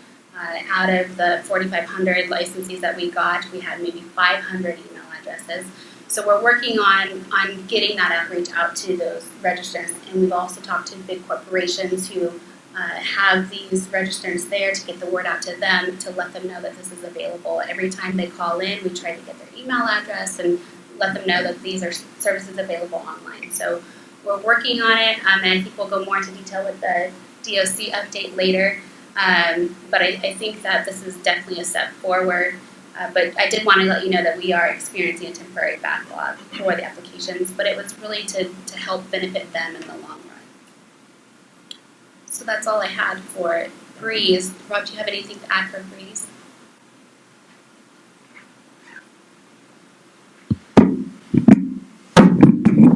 Out of the 4,500 licensees that we got, we had maybe 500 email addresses. So we're working on getting that outreach out to those registrants, and we've also talked to big corporations who have these registrants there to get the word out to them, to let them know that this is available. Every time they call in, we try to get their email address and let them know that these are services available online. So we're working on it, and I think we'll go more into detail with the DOC update later. But I think that this is definitely a step forward. But I did want to let you know that we are experiencing a temporary backlog for the applications, but it was really to help benefit them in the long run. So that's all I had for BREEZE. Rob, do you have anything to add for BREEZE?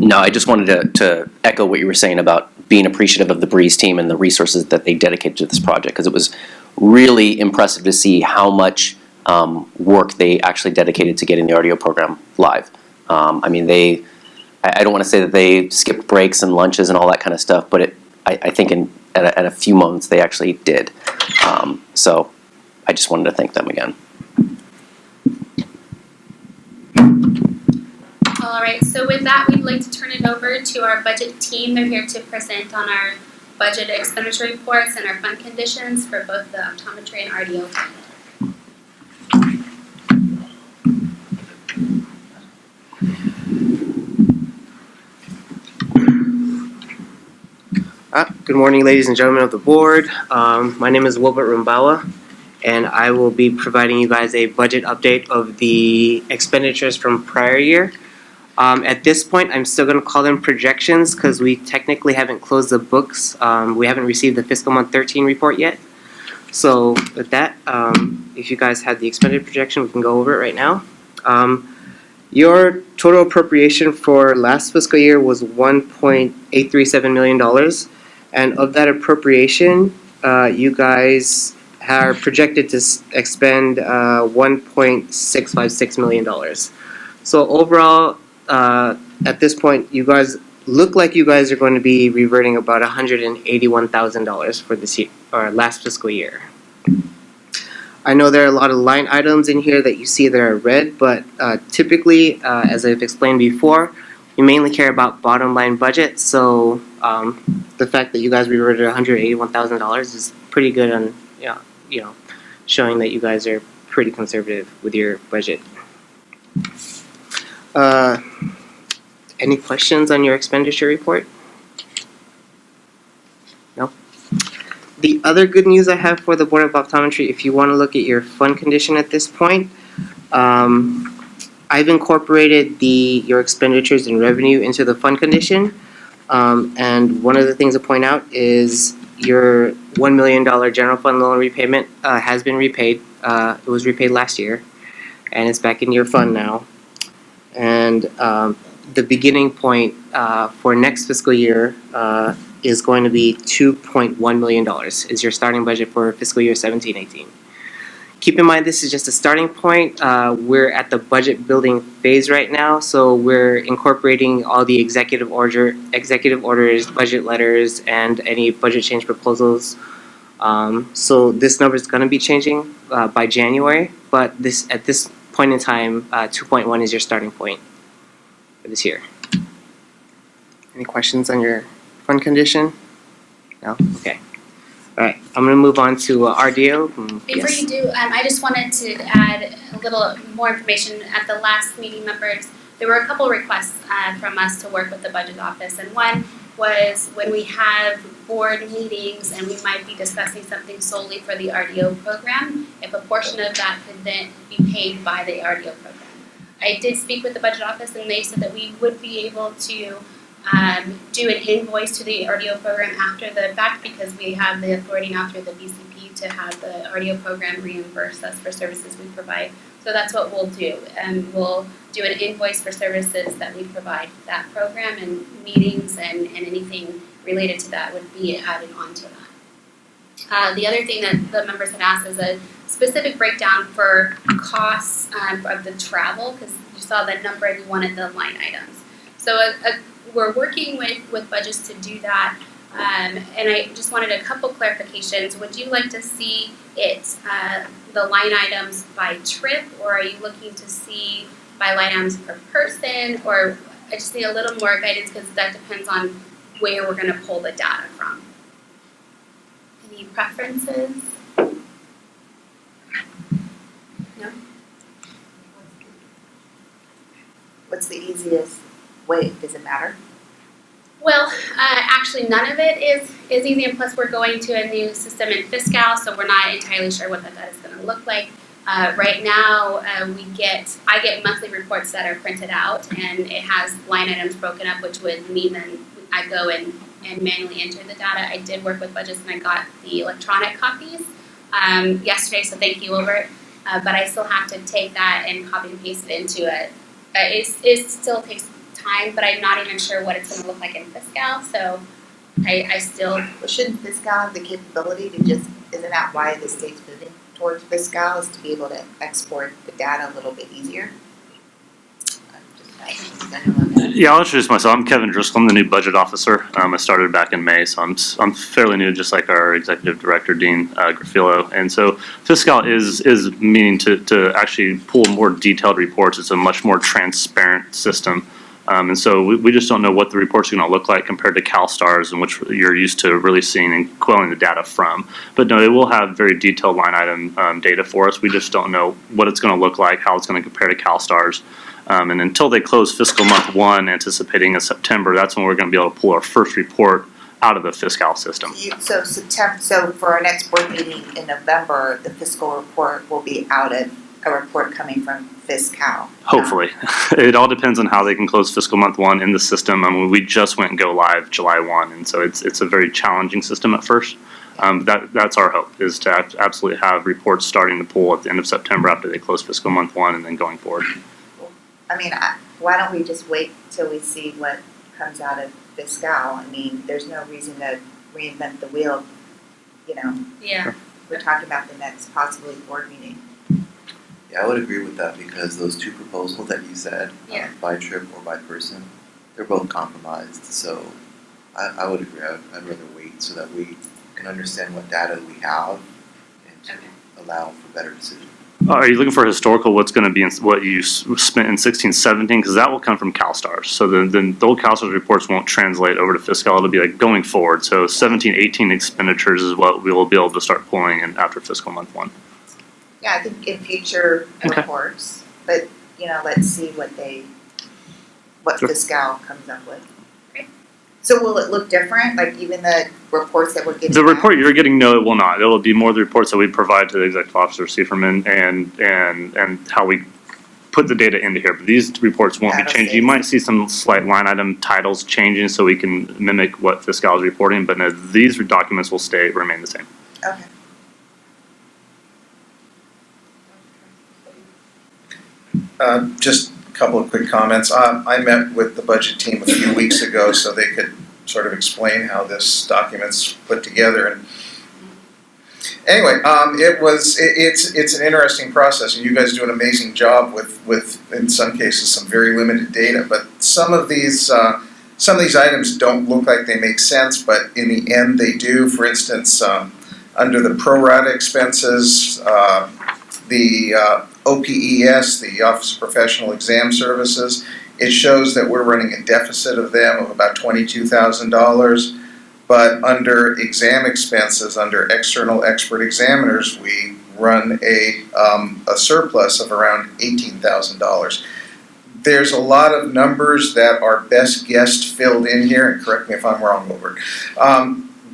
No, I just wanted to echo what you were saying about being appreciative of the BREEZE team and the resources that they dedicated to this project, because it was really impressive to see how much work they actually dedicated to getting the RDO program live. I mean, I don't want to say that they skipped breaks and lunches and all that kind of stuff, but I think at a few moments they actually did. So I just wanted to thank them again. All right, so with that, we'd like to turn it over to our budget team. They're here to present on our budget expenditure reports and our fund conditions for both the optometry and RDO fund. Good morning, ladies and gentlemen of the board. My name is Wilbert Rumbawa, and I will be providing you guys a budget update of the expenditures from prior year. At this point, I'm still going to call them projections because we technically haven't closed the books. We haven't received the fiscal month 13 report yet. So with that, if you guys had the expended projection, we can go over it right now. Your total appropriation for last fiscal year was $1.837 million. And of that appropriation, you guys are projected to expend $1.656 million. So overall, at this point, you guys look like you guys are going to be reverting about $181,000 for this year, or last fiscal year. I know there are a lot of line items in here that you see that are red, but typically, as I've explained before, we mainly care about bottom line budget. So the fact that you guys reverted $181,000 is pretty good on, showing that you guys are pretty conservative with your budget. Any questions on your expenditure report? No? The other good news I have for the Board of Optometry, if you want to look at your fund condition at this point, I've incorporated your expenditures and revenue into the fund condition. And one of the things to point out is your $1 million general fund loan repayment has been repaid. It was repaid last year, and it's back in your fund now. And the beginning point for next fiscal year is going to be $2.1 million is your starting budget for fiscal year 17-18. Keep in mind this is just a starting point. We're at the budget building phase right now, so we're incorporating all the executive orders, budget letters, and any budget change proposals. So this number is going to be changing by January, but at this point in time, 2.1 is your starting point for this year. Any questions on your fund condition? No? Okay. All right, I'm going to move on to RDO. Before you do, I just wanted to add a little more information. At the last meeting, members, there were a couple requests from us to work with the budget office, and one was when we have board meetings and we might be discussing something solely for the RDO program, if a portion of that could then be paid by the RDO program. I did speak with the budget office, and they said that we would be able to do an invoice to the RDO program after the fact because we have the authority now through the BCP to have the RDO program reimburse us for services we provide. So that's what we'll do. And we'll do an invoice for services that we provide that program, and meetings and anything related to that would be added on to that. The other thing that the members had asked is a specific breakdown for costs of the travel, because you saw that number and you wanted the line items. So we're working with budgets to do that, and I just wanted a couple clarifications. Would you like to see it, the line items by trip, or are you looking to see by line items per person, or I just need a little more guidance because that depends on where we're going to pull the data from. Any preferences? No? What's the easiest way? Does it matter? Well, actually none of it is easy, and plus we're going to a new system in Fiscal, so we're not entirely sure what that is going to look like. Right now, I get monthly reports that are printed out, and it has line items broken up, which would mean then I go and manually enter the data. I did work with budgets, and I got the electronic copies yesterday, so thank you, Wilbert. But I still have to take that and copy and paste it into it. It still takes time, but I'm not even sure what it's going to look like in Fiscal, so I still... Well, shouldn't Fiscal have the capability to just, isn't that why the state's moving towards Fiscal, is to be able to export the data a little bit easier? Yeah, I'll introduce myself. I'm Kevin Driscoll. I'm the new budget officer. I started back in May, so I'm fairly new, just like our executive director, Dean Graffillo. And so Fiscal is meaning to actually pull more detailed reports. It's a much more transparent system. And so we just don't know what the reports are going to look like compared to CalSTARS, in which you're used to really seeing and quelling the data from. But no, it will have very detailed line item data for us. We just don't know what it's going to look like, how it's going to compare to CalSTARS. And until they close fiscal month 1, anticipating in September, that's when we're going to be able to pull our first report out of the Fiscal system. So for our next board meeting in November, the fiscal report will be out of a report coming from Fiscal. Hopefully. It all depends on how they can close fiscal month 1 in the system. I mean, we just went and go live July 1, and so it's a very challenging system at first. That's our hope, is to absolutely have reports starting to pull at the end of September after they close fiscal month 1 and then going forward. I mean, why don't we just wait till we see what comes out of Fiscal? I mean, there's no reason to reinvent the wheel, you know? Yeah. We're talking about the next possibly board meeting. Yeah, I would agree with that because those two proposals that you said, Yeah. by trip or by person, they're both compromised. So I would agree. I'd rather wait so that we can understand what data we have and to allow for better decisions. Are you looking for historical, what's gonna be in, what you spent in 16-17? Because that will come from CalSTARS. So the old CalSTARS reports won't translate over to fiscal, it'll be like going forward. So 17-18 expenditures is what we will be able to start pulling in after fiscal month 1. Yeah, I think in future Okay. reports, but, let's see what Sure. Fiscal comes up with. Great. So will it look different, like even the reports that we're getting The back? report you're getting, no, it will not. It will be more the reports that we provide to the executive officer, Seiferman, and how we put the data into here. But these reports won't be That'll changing. stay You the might see some slight line item titles changing so we can mimic what fiscal is reporting, but no, these documents will remain the same. Okay. Just a couple of quick comments. I met with the budget team a few weeks ago so they could sort of explain how this document's put together. And anyway, it's an interesting process, and you guys do an amazing job with in some cases some very limited data. But some of these items don't look like they make sense, but in the end they do. For instance, under the pro rata expenses, the OPES, the Office of Professional Exam Services, it shows that we're running a deficit of them of about $22,000. But under exam expenses, under external expert examiners, we run a surplus of around $18,000. There's a lot of numbers that are best guessed filled in here, and correct me if I'm wrong, Wilbert.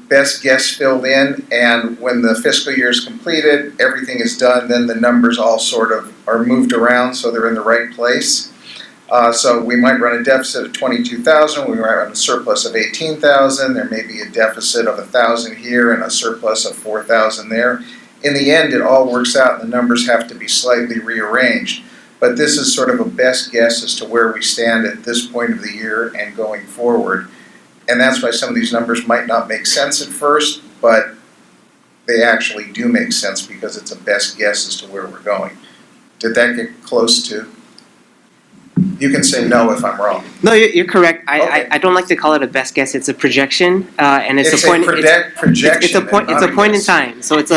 Best guess filled in, and when the fiscal year is completed, everything is done, then the numbers all sort of are moved around so they're in the right place. So we might run a deficit of 22,000, we might run a surplus of 18,000, there may be a deficit of 1,000 here and a surplus of 4,000 there. In the end, it all works out and the numbers have to be slightly rearranged. But this is sort of a best guess as to where we stand at this point of the year and going forward. And that's why some of these numbers might not make sense at first, but they actually do make sense because it's a best guess as to where we're going. Did that get close to? You can say no if I'm wrong. No, you're correct. Okay. I don't like to call it a best guess. It's a projection, and it's a point. Projection. It's a point. It's a and not point in guess. time. So it's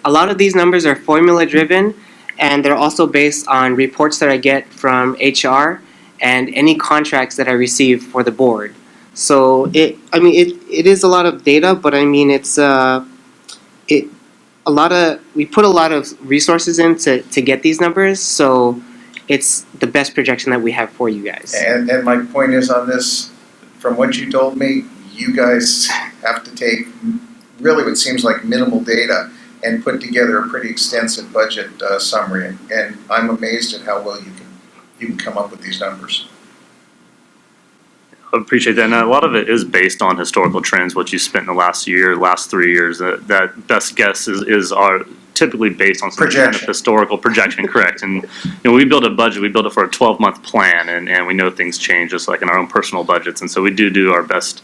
a lot of these numbers are formula driven, and they're also based on reports that I get from HR and any contracts that I receive for the board. So it is a lot of data, but I mean we put a lot of resources in to get these numbers. So it's the best projection that we have for you guys. And my point is on this, from what you told me, you guys have to take really what seems like minimal data and put together a pretty extensive budget summary. And I'm amazed at how well you can come up with these numbers. I appreciate that. And a lot of it is based on historical trends, what you spent in the last 3 years. That best guess is typically based on some kind of historical projection, correct? And we build a budget, we build it for a 12-month plan, and we know things change just like in our own personal budgets. And so we do our best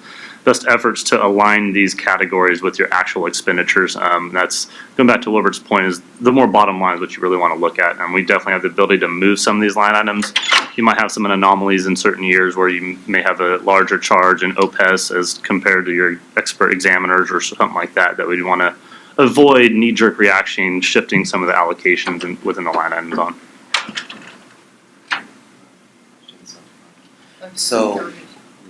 efforts to align these categories with your actual expenditures. That's going back to Wilbert's point, is the more bottom line is what you really want to look at. And we definitely have the ability to move some of these line items. You might have some anomalies in certain years where you may have a larger charge in OPES as compared to your expert examiners or something like that we want to avoid knee-jerk reaction, shifting some of the allocations within the line items on. So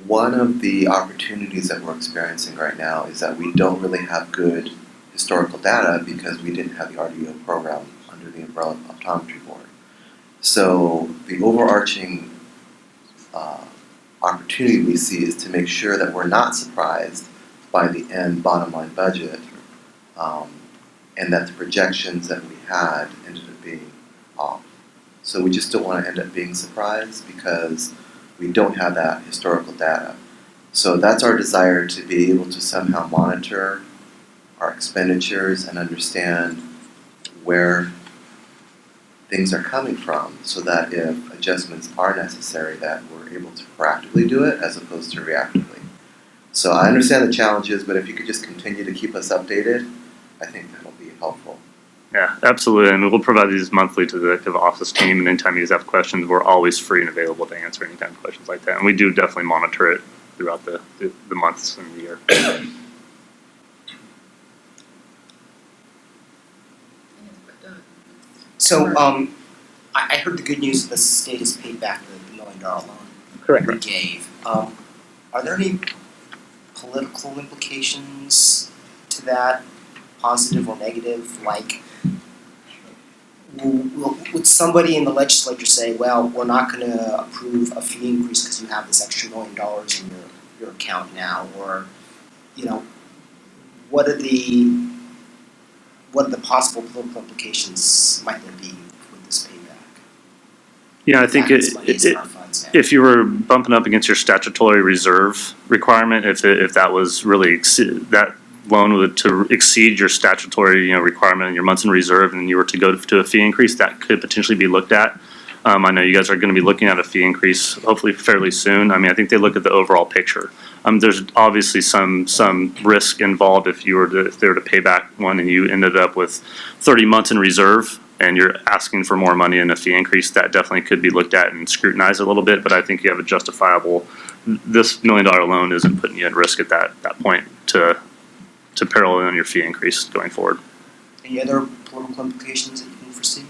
one of the opportunities that we're experiencing right now is that we don't really have good historical data because we didn't have the RDO program under the umbrella of Optometry Board. So the overarching opportunity we see is to make sure that we're not surprised by the end bottom line budget, and that the projections that we had ended up being off. So we just don't want to end up being surprised because we don't have that historical data. So that's our desire, to be able to somehow monitor our expenditures and understand where things are coming from, so that if adjustments are necessary, that we're able to proactively do it as opposed to reactively. So I understand the challenges, but if you could just continue to keep us updated, I think that'll be helpful. Yeah, absolutely. And we'll provide these monthly to the executive office team, and anytime you guys have questions, we're always free and available to answer any kind of questions like that. And we do definitely monitor it throughout the months and the year. So, I heard the good news that the state has paid back the $1 million loan Correct. we gave. Are there any political implications to that, positive or negative? Like, would somebody in the legislature say, well, we're not gonna approve a fee increase because you have this extra $1 million in your account now? Or, you know, what are the possible political implications might there be with this payback? Yeah, I think This money is in our funds now. if you were bumping up against your statutory reserve requirement, if that was really that loan would to exceed your statutory requirement and your months in reserve, and you were to go to a fee increase, that could potentially be looked at. I know you guys are going to be looking at a fee increase hopefully fairly soon. I mean, I think they look at the overall picture. There's obviously some risk involved if they were to pay back one and you ended up with 30 months in reserve and you're asking for more money in a fee increase. That definitely could be looked at and scrutinized a little bit. But I think you have a justifiable. This $1 million loan isn't putting you at risk at that point to parallel on your fee increase going forward. Any other political implications that you can foresee?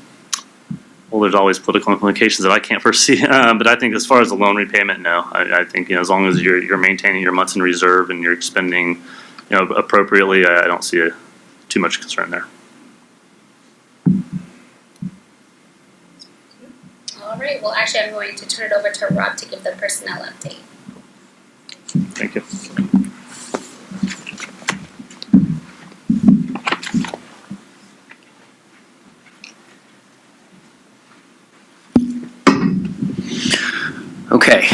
Well, there's always political implications that I can't foresee, but I think as far as the loan repayment, no. I think as long as you're maintaining your months in reserve and you're expending, appropriately, I don't see too much concern there. All right, well, actually, I'm going to turn it over to Rob to give the personnel update. Thank you. Okay,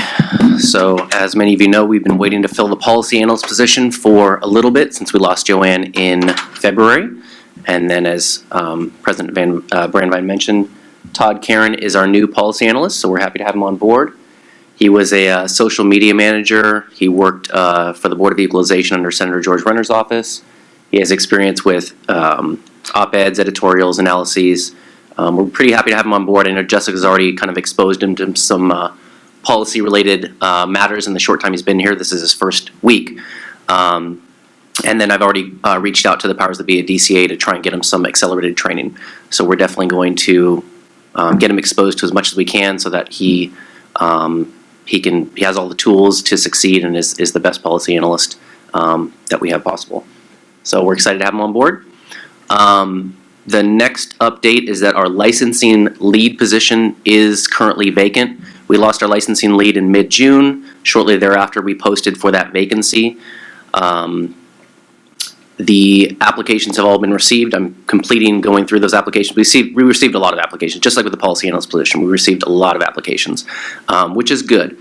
so as many of you know, we've been waiting to fill the policy analyst position for a little bit since we lost Joanne in February. And then as President Brandwein mentioned, Todd Karen is our new policy analyst, so we're happy to have him on board. He was a social media manager. He worked for the Board of Equalization under Senator George Renner's office. He has experience with op-eds, editorials, analyses. We're pretty happy to have him on board. I know Jessica's already kind of exposed him to some policy-related matters in the short time he's been here. This is his first week. And then I've already reached out to the powers that be at DCA to try and get him some accelerated training. So we're definitely going to get him exposed to as much as we can so that he has all the tools to succeed and is the best policy analyst that we have possible. So we're excited to have him on board. The next update is that our licensing lead position is currently vacant. We lost our licensing lead in mid-June. Shortly thereafter, we posted for that vacancy. The applications have all been received. I'm going through those applications. We received a lot of applications, just like with the policy analyst position. We received a lot of applications, which is good.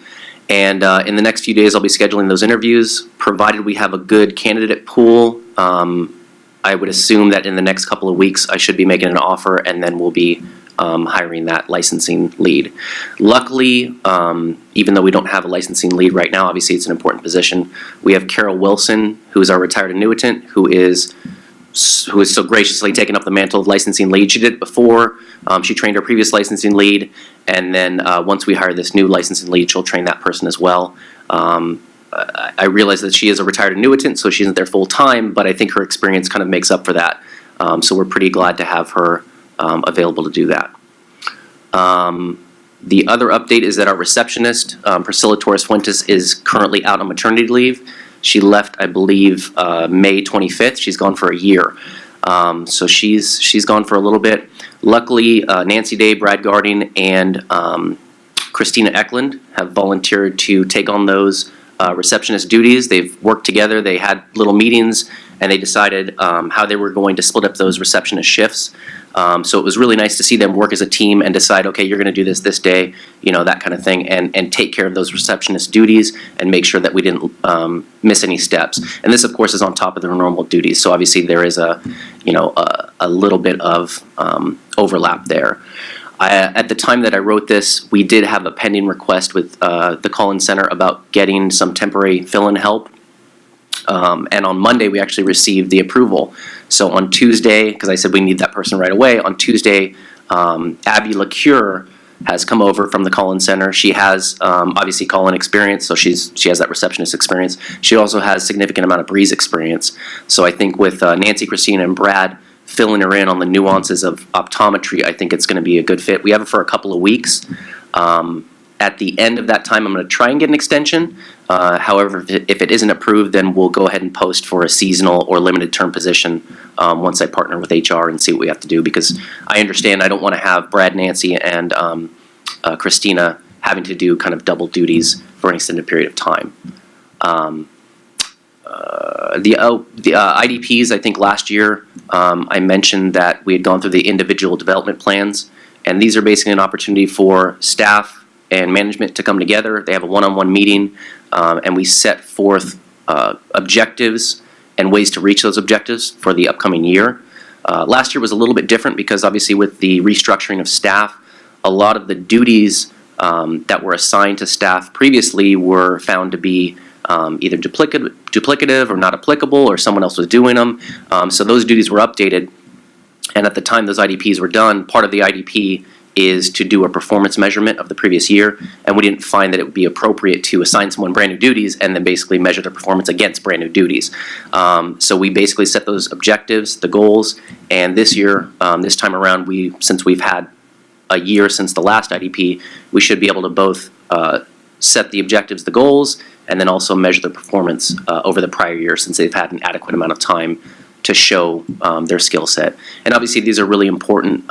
And in the next few days, I'll be scheduling those interviews. Provided we have a good candidate pool, I would assume that in the next couple of weeks, I should be making an offer, and then we'll be hiring that licensing lead. Luckily, even though we don't have a licensing lead right now, obviously it's an important position. We have Carol Wilson, who is our retired annuitant, who is so graciously taken up the mantle of licensing lead. She did it before. She trained our previous licensing lead, and then once we hire this new licensing lead, she'll train that person as well. I realize that she is a retired annuitant, so she isn't there full time, but I think her experience kind of makes up for that. So we're pretty glad to have her available to do that. The other update is that our receptionist, Priscilla Torres Fuentes, is currently out on maternity leave. She left, I believe, May 25th. She's gone for a year. So she's gone for a little bit. Luckily, Nancy Day, Brad Garding, and Christina Eklund have volunteered to take on those receptionist duties. They've worked together. They had little meetings, and they decided how they were going to split up those receptionist shifts. So it was really nice to see them work as a team and decide, okay, you're going to do this day, that kind of thing, and take care of those receptionist duties and make sure that we didn't miss any steps. And this, of course, is on top of their normal duties. So obviously there is a little bit of overlap there. At the time that I wrote this, we did have a pending request with the Collins Center about getting some temporary fill-in help. And on Monday, we actually received the approval. So on Tuesday, because I said we need that person right away, on Tuesday, Abby LaCure has come over from the Collins Center. She has obviously call-in experience, so she has that receptionist experience. She also has significant amount of Breeze experience. So I think with Nancy, Christina, and Brad filling her in on the nuances of optometry, I think it's going to be a good fit. We have it for a couple of weeks. At the end of that time, I'm going to try and get an extension. However, if it isn't approved, then we'll go ahead and post for a seasonal or limited term position once I partner with HR and see what we have to do, because I understand I don't want to have Brad, Nancy, and Christina having to do kind of double duties for an extended period of time. The IDPs, I think last year I mentioned that we had gone through the individual development plans, and these are basically an opportunity for staff and management to come together. They have a one-on-one meeting, and we set forth objectives and ways to reach those objectives for the upcoming year. Last year was a little bit different because obviously with the restructuring of staff, a lot of the duties that were assigned to staff previously were found to be either duplicative or not applicable, or someone else was doing them. So those duties were updated, and at the time those IDPs were done, part of the IDP is to do a performance measurement of the previous year, and we didn't find that it would be appropriate to assign someone brand new duties and then basically measure their performance against brand new duties. So we basically set those objectives, the goals, and this year, this time around, since we've had a year since the last IDP, we should be able to both set the objectives, the goals, and then also measure the performance over the prior year, since they've had an adequate amount of time to show their skill set. And obviously these are really important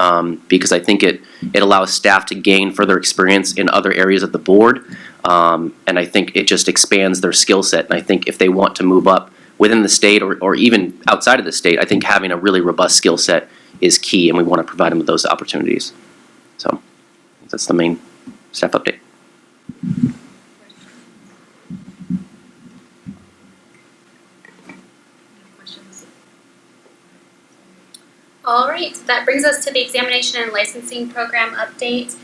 because I think it allows staff to gain further experience in other areas of the board, and I think it just expands their skill set. And I think if they want to move up within the state or even outside of the state, I think having a really robust skill set is key, and we want to provide them with those opportunities. So that's the main staff update. All right, that brings us to the examination and licensing program update.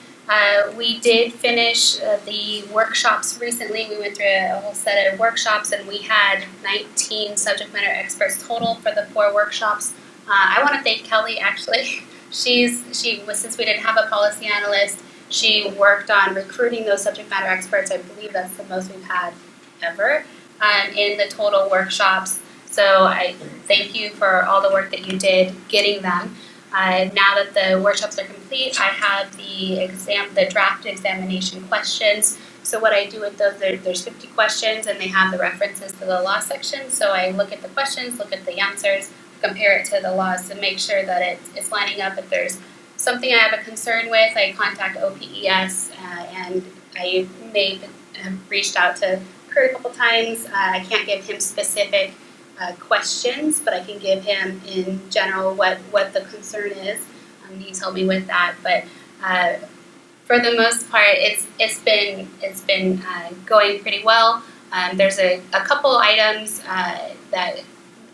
We did finish the workshops recently. We went through a whole set of workshops, and we had 19 subject matter experts total for the 4 workshops. I want to thank Kelly, actually. Since we didn't have a policy analyst, she worked on recruiting those subject matter experts. I believe that's the most we've had ever in the total workshops. So I thank you for all the work that you did getting them. Now that the workshops are complete, I have the draft examination questions. So what I do with those, there's 50 questions, and they have the references to the law section. So I look at the questions, look at the answers, compare it to the laws to make sure that it's lining up. If there's something I have a concern with, I contact OPES, and I may have reached out to Kurt a couple times. I can't give him specific questions, but I can give him in general what the concern is. He's helped me with that, but for the most part, it's been going pretty well. There's a couple items that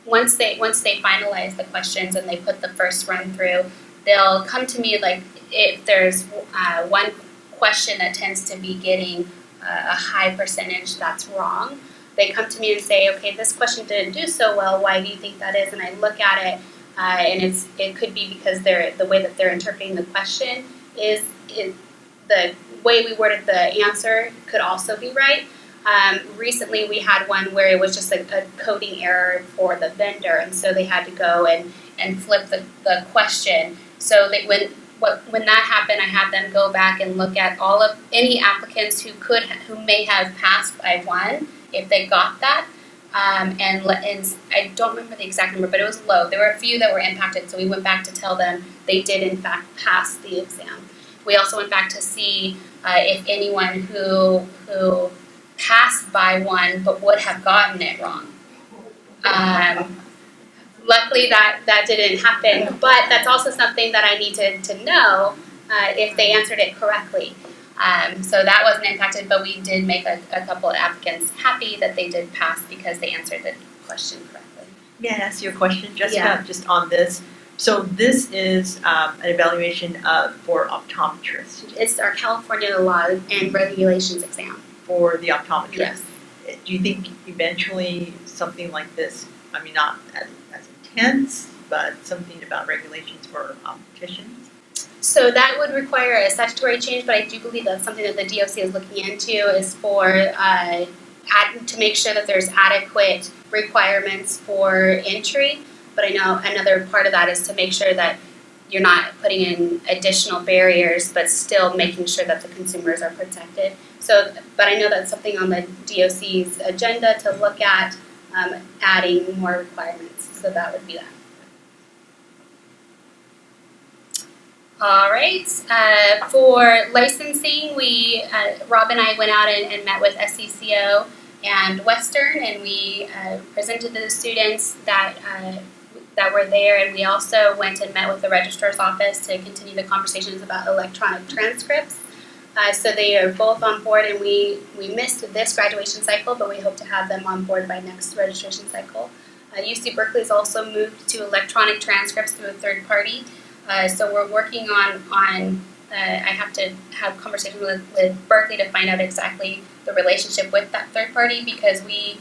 once they finalize the questions and they put the first run through, they'll come to me like if there's one question that tends to be getting a high percentage that's wrong. They come to me and say, okay, this question didn't do so well. Why do you think that is? And I look at it, and it could be because the way that they're interpreting the question is the way we worded the answer could also be right. Recently, we had one where it was just a coding error for the vendor, and so they had to go and flip the question. So when that happened, I had them go back and look at all of any applicants who may have passed by one, if they got that, and I don't remember the exact number, but it was low. There were a few that were impacted, so we went back to tell them they did in fact pass the exam. We also went back to see if anyone who passed by one but would have gotten it wrong. Luckily that didn't happen, but that's also something that I need to know if they answered it correctly. So that wasn't impacted, but we did make a couple of applicants happy that they did pass because they answered the question correctly. May I ask you a question, Jessica, Yeah. just on this? So this is an evaluation for optometrists, It's our California law and regulations exam. for the optometrists. Yes. Do you think eventually something like this, I mean, not as intense, but something about regulations for opticians? So that would require a statutory change, but I do believe that's something that the DOC is looking into, is for to make sure that there's adequate requirements for entry. But I know another part of that is to make sure that you're not putting in additional barriers, but still making sure that the consumers are protected. So, but I know that's something on the DOC's agenda to look at, adding more requirements. So that would be that. All right. For licensing, Rob and I went out and met with SCCO and Western, and we presented to the students that were there, and we also went and met with the registrar's office to continue the conversations about electronic transcripts. So they are both on board, and we missed this graduation cycle, but we hope to have them on board by next registration cycle. UC Berkeley's also moved to electronic transcripts through a third party. So we're working on I have to have conversation with Berkeley to find out exactly the relationship with that third party, because we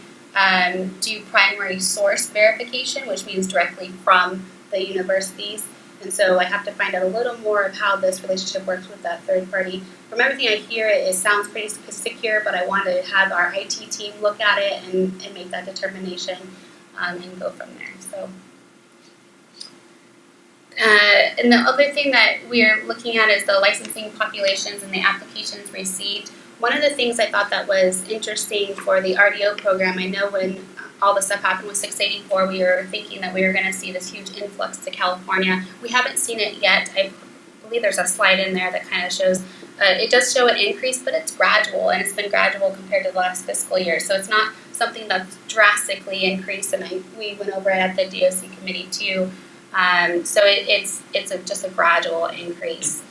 do primary source verification, which means directly from the universities. And so I have to find out a little more of how this relationship works with that third party. From everything I hear, it sounds pretty secure, but I want to have our IT team look at it and make that determination and go from there. So. And the other thing that we're looking at is the licensing populations and the applications received. One of the things I thought that was interesting for the RDO program, I know when all the stuff happened with 684, we were thinking that we were going to see this huge influx to California. We haven't seen it yet. I believe there's a slide in there that kind of shows, it does show an increase, but it's gradual, and it's been gradual compared to the last fiscal year. So it's not something that's drastically increased, and we went over it at the DOC committee too. So it's just a gradual increase.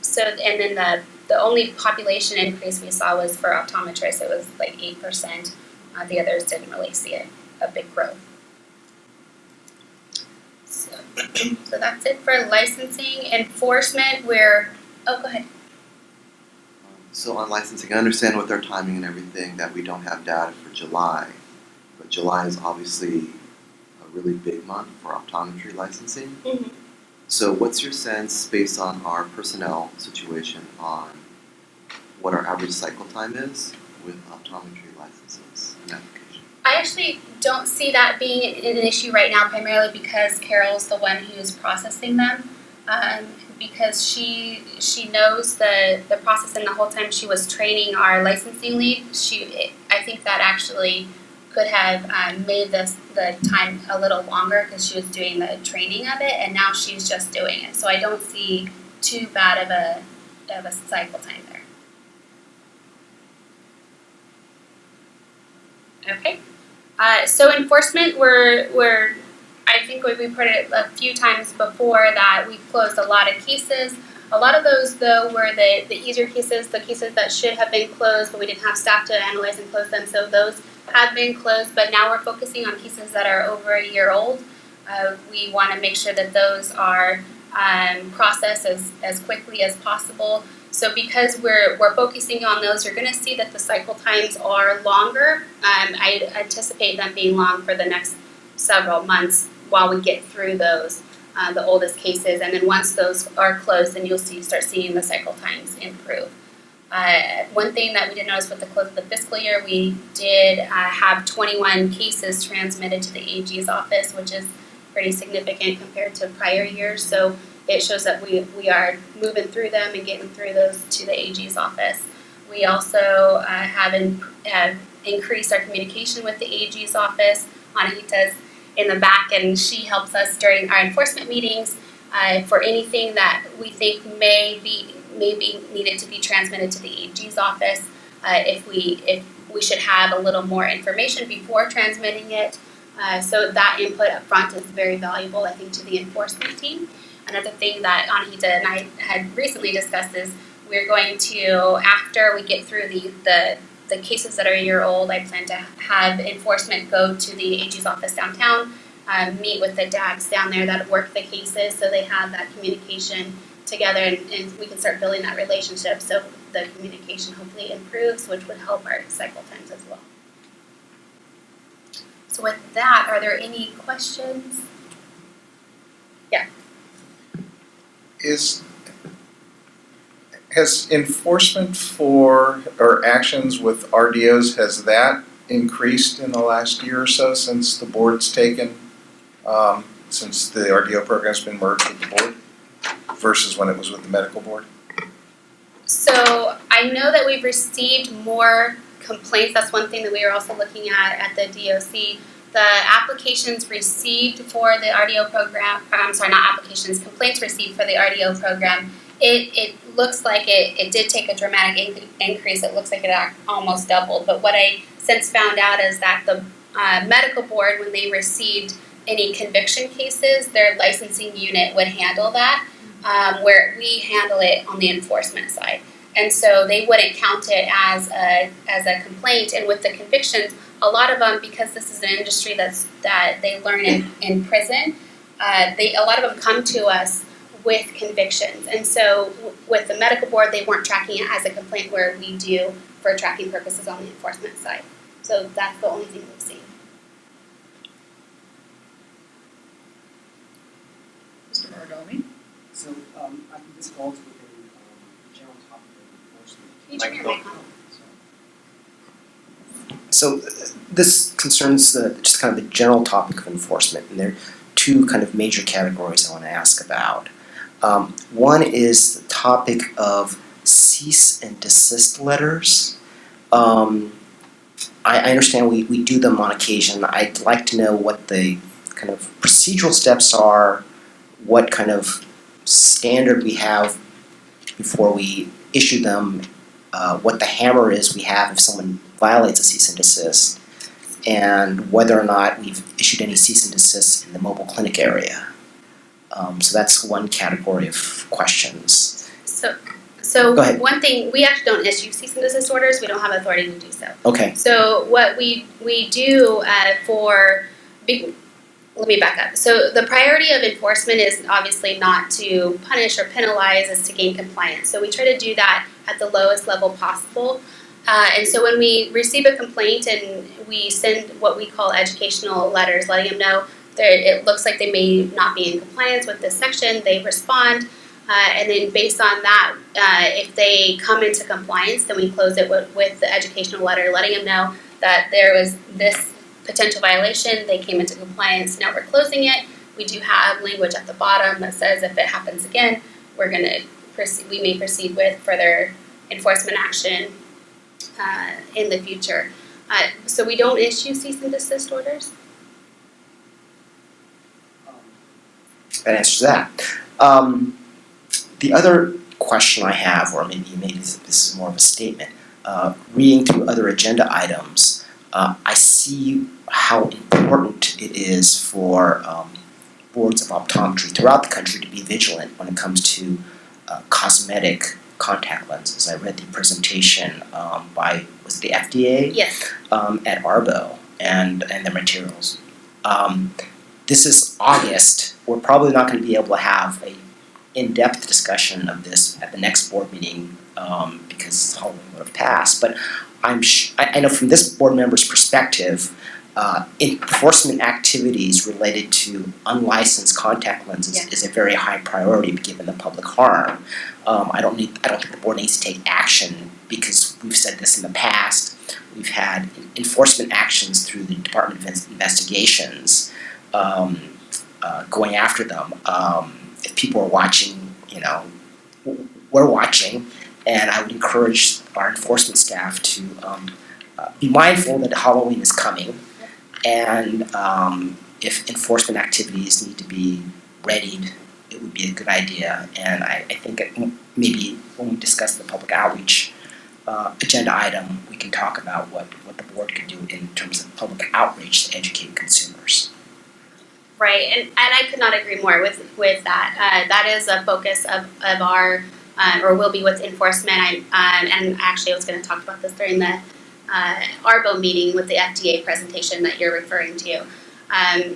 So, and then the only population increase we saw was for optometrists. It was like 8%. The others didn't really see a big growth. So that's it for licensing. Enforcement, go ahead. So on licensing, I understand with their timing and everything that we don't have data for July, but July is obviously a really big month for optometry licensing. Mm-hmm. So what's your sense, based on our personnel situation, on what our average cycle time is with optometry licenses and applications? I actually don't see that being an issue right now, primarily because Carol's the one who's processing them. Because she knows the process, and the whole time she was training our licensing lead, I think that actually could have made the time a little longer because she was doing the training of it, and now she's just doing it. So I don't see too bad of a cycle time there. Okay. So enforcement, I think we put it a few times before that we've closed a lot of cases. A lot of those, though, were the easier cases, the cases that should have been closed, but we didn't have staff to analyze and close them. So those have been closed, but now we're focusing on cases that are over a year old. We want to make sure that those are processed as quickly as possible. So because we're focusing on those, you're going to see that the cycle times are longer. I anticipate them being long for the next several months while we get through those, the oldest cases. And then once those are closed, then you'll start seeing the cycle times improve. One thing that we did notice with the close of the fiscal year, we did have 21 cases transmitted to the AG's office, which is pretty significant compared to prior years. So it shows that we are moving through them and getting through those to the AG's office. We also have increased our communication with the AG's office. Anahita's in the back, and she helps us during our enforcement meetings for anything that we think may be needed to be transmitted to the AG's office. If we should have a little more information before transmitting it. So that input up front is very valuable, I think, to the enforcement team. Another thing that Anahita and I had recently discussed is we're going to, after we get through the cases that are a year old, I plan to have enforcement go to the AG's office downtown, meet with the DAGs down there that work the cases so they have that communication together, and we can start building that relationship so the communication hopefully improves, which would help our cycle times as well. So with that, are there any questions? Yeah. Has enforcement or actions with RDOs, has that increased in the last year or so since the board's taken since the RDO program's been merged with the board versus when it was with the medical board? So I know that we've received more complaints. That's one thing that we are also looking at the DOC. The applications received for the RDO program, I'm sorry, not applications, complaints received for the RDO program, it looks like it did take a dramatic increase. It looks like it almost doubled. But what I since found out is that the medical board, when they received any conviction cases, their licensing unit would handle that, where we handle it on the enforcement side. And so they wouldn't count it as a complaint. And with the convictions, a lot of them, because this is an industry that they learn in prison, a lot of them come to us with convictions. And so with the medical board, they weren't tracking it as a complaint, where we do for tracking purposes on the enforcement side. So that's the only thing we've seen. Mr. Mordomi? So, I think this falls within the general topic of enforcement. Can you turn your mic on? So this concerns just kind of the general topic of enforcement, and there are two kind of major categories I want to ask about. One is the topic of cease and desist letters. I understand we do them on occasion. I'd like to know what the kind of procedural steps are, what kind of standard we have before we issue them, what the hammer is we have if someone violates a cease and desist, and whether or not we've issued any cease and desists in the mobile clinic area. So that's one category of questions. So Go ahead. one thing, we actually don't issue cease and desist orders. We don't have authority to do so. Okay. So what we do let me back up. So the priority of enforcement is obviously not to punish or penalize, is to gain compliance. So we try to do that at the lowest level possible. And so when we receive a complaint and we send what we call educational letters, letting them know that it looks like they may not be in compliance with this section, they respond. And then based on that, if they come into compliance, then we close it with the educational letter, letting them know that there was this potential violation, they came into compliance, now we're closing it. We do have language at the bottom that says if it happens again, we may proceed with further enforcement action in the future. So we don't issue cease and desist orders. That answers that. The other question I have, or maybe this is more of a statement, reading through other agenda items, I see how important it is for boards of optometry throughout the country to be vigilant when it comes to cosmetic contact lenses. I read the presentation by, was it the FDA? Yes. At ARBO and their materials. This is August. We're probably not going to be able to have a in-depth discussion of this at the next board meeting because Halloween would have passed. But I know from this board member's perspective, enforcement activities related to unlicensed contact lenses is a very high priority given the public harm. I don't think the board needs to take action because we've said this in the past. We've had enforcement actions through the Department of Investigations going after them. If people are watching, we're watching, and I would encourage our enforcement staff to be mindful that Halloween is coming, and if enforcement activities need to be readied, it would be a good idea. And I think maybe when we discuss the public outreach agenda item, we can talk about what the board could do in terms of public outreach to educate consumers. Right, and I could not agree more with that. That is a focus of our, or will be with enforcement. And actually I was going to talk about this during the ARBO meeting with the FDA presentation that you're referring to.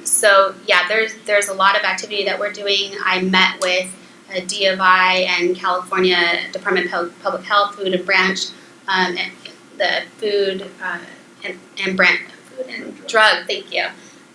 So yeah, there's a lot of activity that we're doing. I met with DFI and California Department of Public Health, Food and Branch, and the Food and Drug, thank you,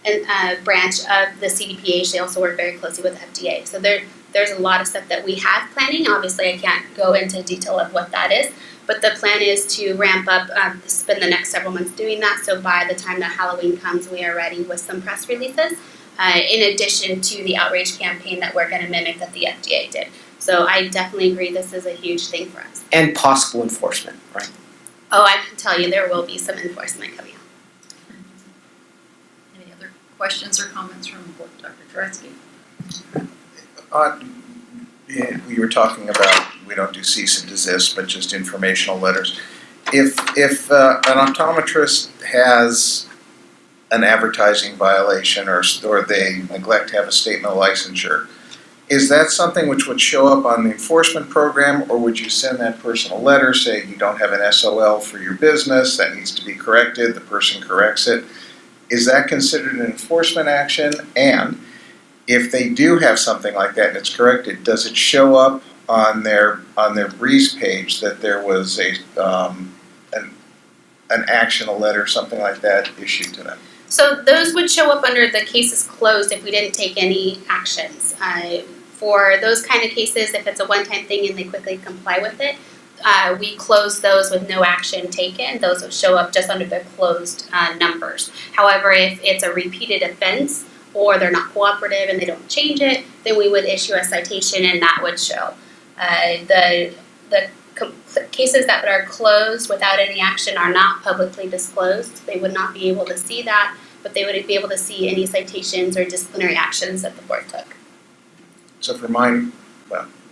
and branch of the CDPH. They also work very closely with FDA. So there's a lot of stuff that we have planning. Obviously, I can't go into detail of what that is, but the plan is to ramp up, spend the next several months doing that. So by the time that Halloween comes, we are ready with some press releases in addition to the outreach campaign that we're going to mimic that the FDA did. So I definitely agree this is a huge thing for us. And possible enforcement, right? Oh, I can tell you there will be some enforcement coming up. Any other questions or comments from Dr. Turetsky? Yeah, we were talking about, we don't do cease and desist, but just informational letters. If an optometrist has an advertising violation or they neglect to have a statement of licensure, is that something which would show up on the enforcement program, or would you send that person a letter saying you don't have an SOL for your business, that needs to be corrected, the person corrects it? Is that considered an enforcement action? And if they do have something like that and it's corrected, does it show up on their Breeze page that there was an action, a letter, something like that issued to them? So those would show up under the cases closed if we didn't take any actions. For those kind of cases, if it's a one-time thing and they quickly comply with it, we close those with no action taken. Those would show up just under the closed numbers. However, if it's a repeated offense or they're not cooperative and they don't change it, then we would issue a citation and that would show. The cases that are closed without any action are not publicly disclosed. They would not be able to see that, but they would be able to see any citations or disciplinary actions that the board took. So for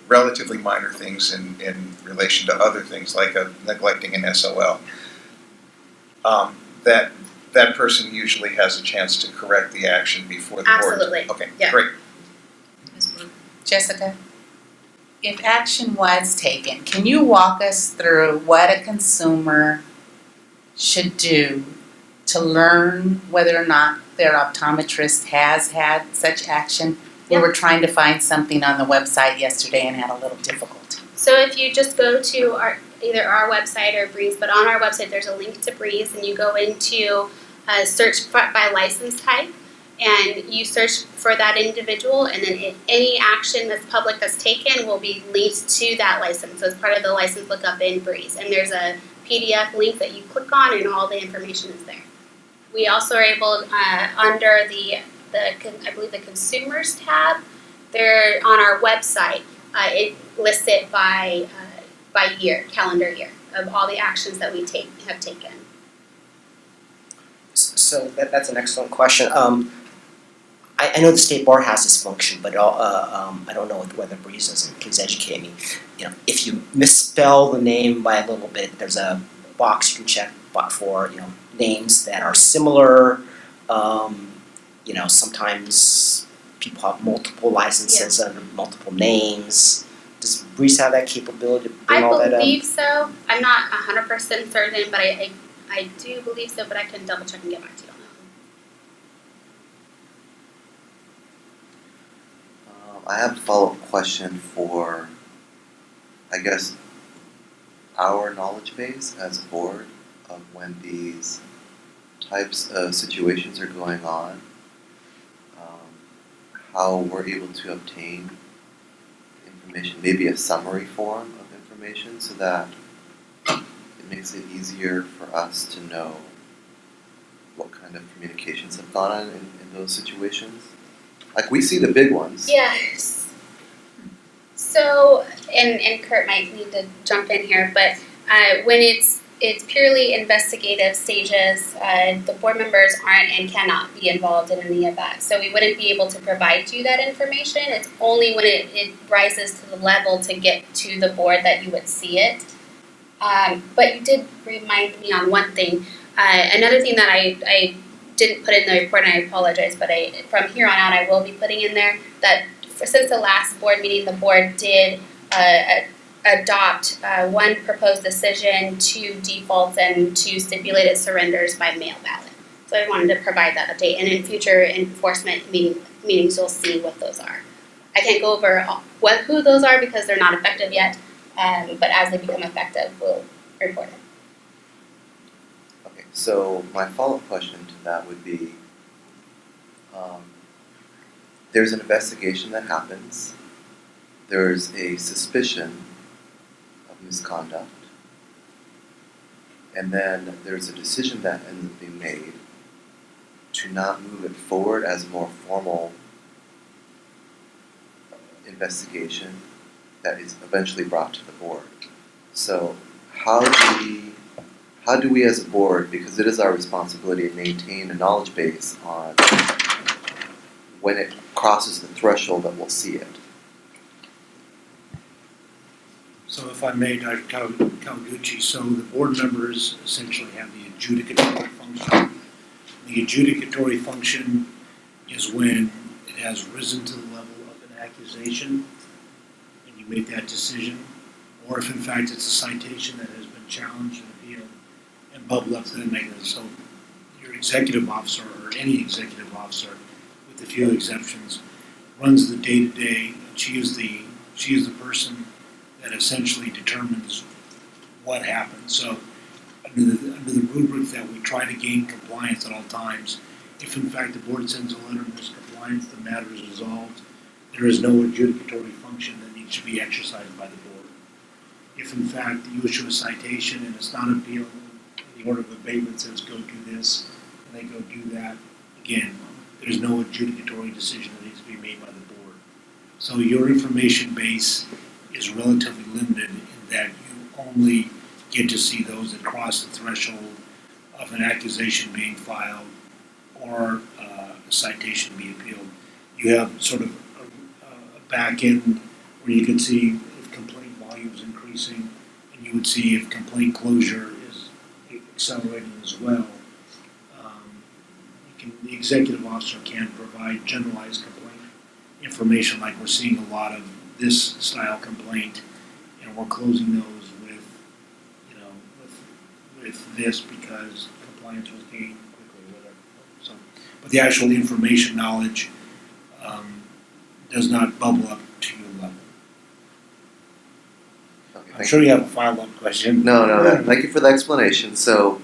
relatively minor things in relation to other things like neglecting an SOL, that person usually has a chance to correct the action before the board. Absolutely. Okay, Yeah. great. Ms. Blue? Jessica, if action was taken, can you walk us through what a consumer should do to learn whether or not their optometrist has had such action? We were trying to find something on the website yesterday and had a little difficulty. So if you just go to either our website or Breeze, but on our website there's a link to Breeze, and you go into search by license type, and you search for that individual, and then any action that's public that's taken will be linked to that license. So it's part of the license lookup in Breeze, and there's a PDF link that you click on, and all the information is there. We also are able under I believe the consumers tab, they're on our website. It lists it by year, calendar year, of all the actions that we have taken. So that's an excellent question. I know the state bar has this function, but I don't know whether Breeze does. Please educate me. If you misspell the name by a little bit, there's a box you can check for names that are similar. Sometimes people have multiple licenses under multiple names. Does Breeze have that capability to bring all that up? I believe so. I'm not 100% certain, but I do believe so, but I can double check and get back to you on that. I have a follow-up question for, I guess, our knowledge base as a board of when these types of situations are going on, how we're able to obtain information, maybe a summary form of information, so that it makes it easier for us to know what kind of communications have gone on in those situations. Like, we see the big ones. Yes. So, and Kurt might need to jump in here, but when it's purely investigative stages, the board members aren't and cannot be involved in any of that. So we wouldn't be able to provide you that information. It's only when it rises to the level to get to the board that you would see it. But you did remind me on one thing. Another thing that I didn't put in the report, and I apologize, but from here on out I will be putting in there that since the last board meeting, the board did adopt one proposed decision, 2 defaults, and 2 stipulated surrenders by mail ballot. So I wanted to provide that update, and in future enforcement meetings you'll see what those are. I can't go over who those are because they're not effective yet, but as they become effective, we'll report it. Okay, so my follow-up question to that would be, there's an investigation that happens, there's a suspicion of misconduct, and then there's a decision that ends up being made to not move it forward as a more formal investigation that is eventually brought to the board. So how do we as a board, because it is our responsibility to maintain a knowledge base on when it crosses the threshold that we'll see it? So if I may, Dr. Kawaguchi, so the board members essentially have the adjudicatory function. The adjudicatory function is when it has risen to the level of an accusation and you make that decision, or if in fact it's a citation that has been challenged and appealed and bubbled up to the negative. So your executive officer or any executive officer, with a few exceptions, runs the day-to-day, and she is the person that essentially determines what happens. So under the rubric that we try to gain compliance at all times, if in fact the board sends a letter and there's compliance, the matter is resolved, there is no adjudicatory function that needs to be exercised by the board. If in fact you issue a citation and it's not appealed, the order of abatement says go do this, and they go do that, again, there's no adjudicatory decision that needs to be made by the board. So your information base is relatively limited in that you only get to see those that cross the threshold of an accusation being filed or a citation being appealed. You have sort of a back end where you can see if complaint volume is increasing, and you would see if complaint closure is accelerating as well. The executive officer can provide generalized complaint information, like we're seeing a lot of this style complaint, and we're closing those with, with this because compliance was gained quickly, whatever. So, but the actual information knowledge does not bubble up to your level. Okay, I'm sure you have a follow-up question. No, thank you for the explanation. So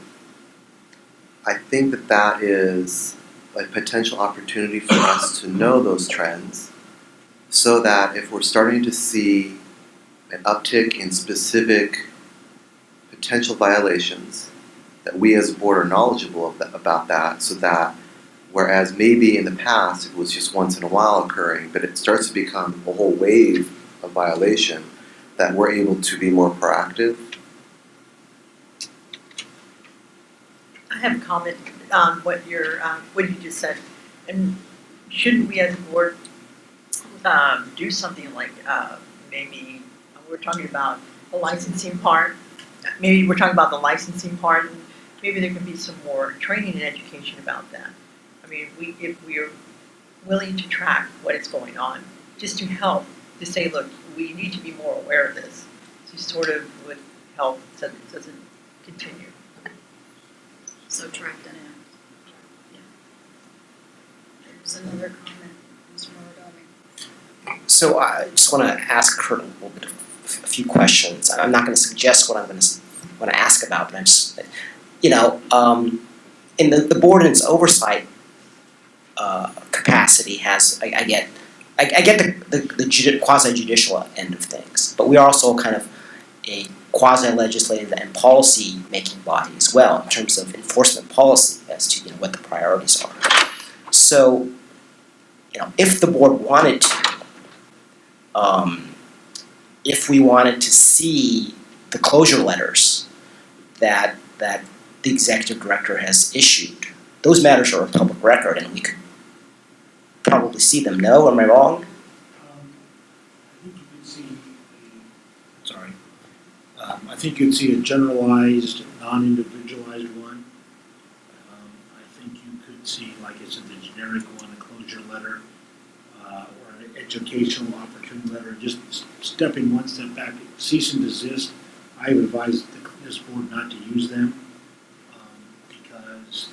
I think that is a potential opportunity for us to know those trends, so that if we're starting to see an uptick in specific potential violations, that we as a board are knowledgeable about that, so that whereas maybe in the past it was just once in a while occurring, but it starts to become a whole wave of violation, that we're able to be more proactive. I have a comment on what you just said, and shouldn't we as a board do something like maybe we're talking about the licensing part, maybe we're talking about the licensing part, and maybe there can be some more training and education about that. I mean, if we are willing to track what is going on, just to help, to say, look, we need to be more aware of this, to sort of would help so that it doesn't continue. So tracked and act. Yeah. There's another comment, Mr. Moragami. So I just want to ask Kurt a little bit of a few questions. I'm not going to suggest what I'm going to ask about, but I just, in the board and its oversight capacity has, I get the quasi-judicial end of things, but we are also kind of a quasi-legislative and policy-making body as well in terms of enforcement policy as to what the priorities are. So, if the board wanted to, if we wanted to see the closure letters that the executive director has issued, those matters are a public record, and we could probably see them. No, am I wrong? I think you could see I think you'd see a generalized, non-individualized one. I think you could see, like I said, the generic one, a closure letter, or an educational opportunity letter, just stepping one step back. Cease and desist, I would advise this board not to use them, because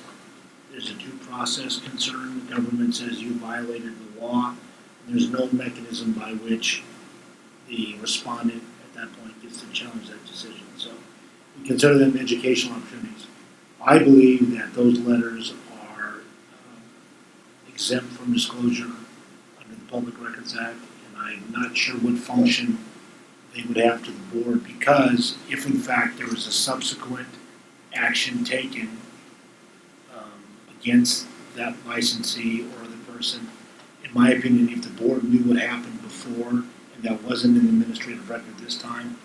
there's a due process concern. The government says you violated the law, and there's no mechanism by which the respondent at that point gets to challenge that decision. So we consider them educational opportunities. I believe that those letters are exempt from disclosure under the Public Records Act, and I'm not sure what function they would have to the board, because if in fact there was a subsequent action taken against that licensee or the person. In my opinion, if the board knew what happened before and that wasn't in the administrative record this time,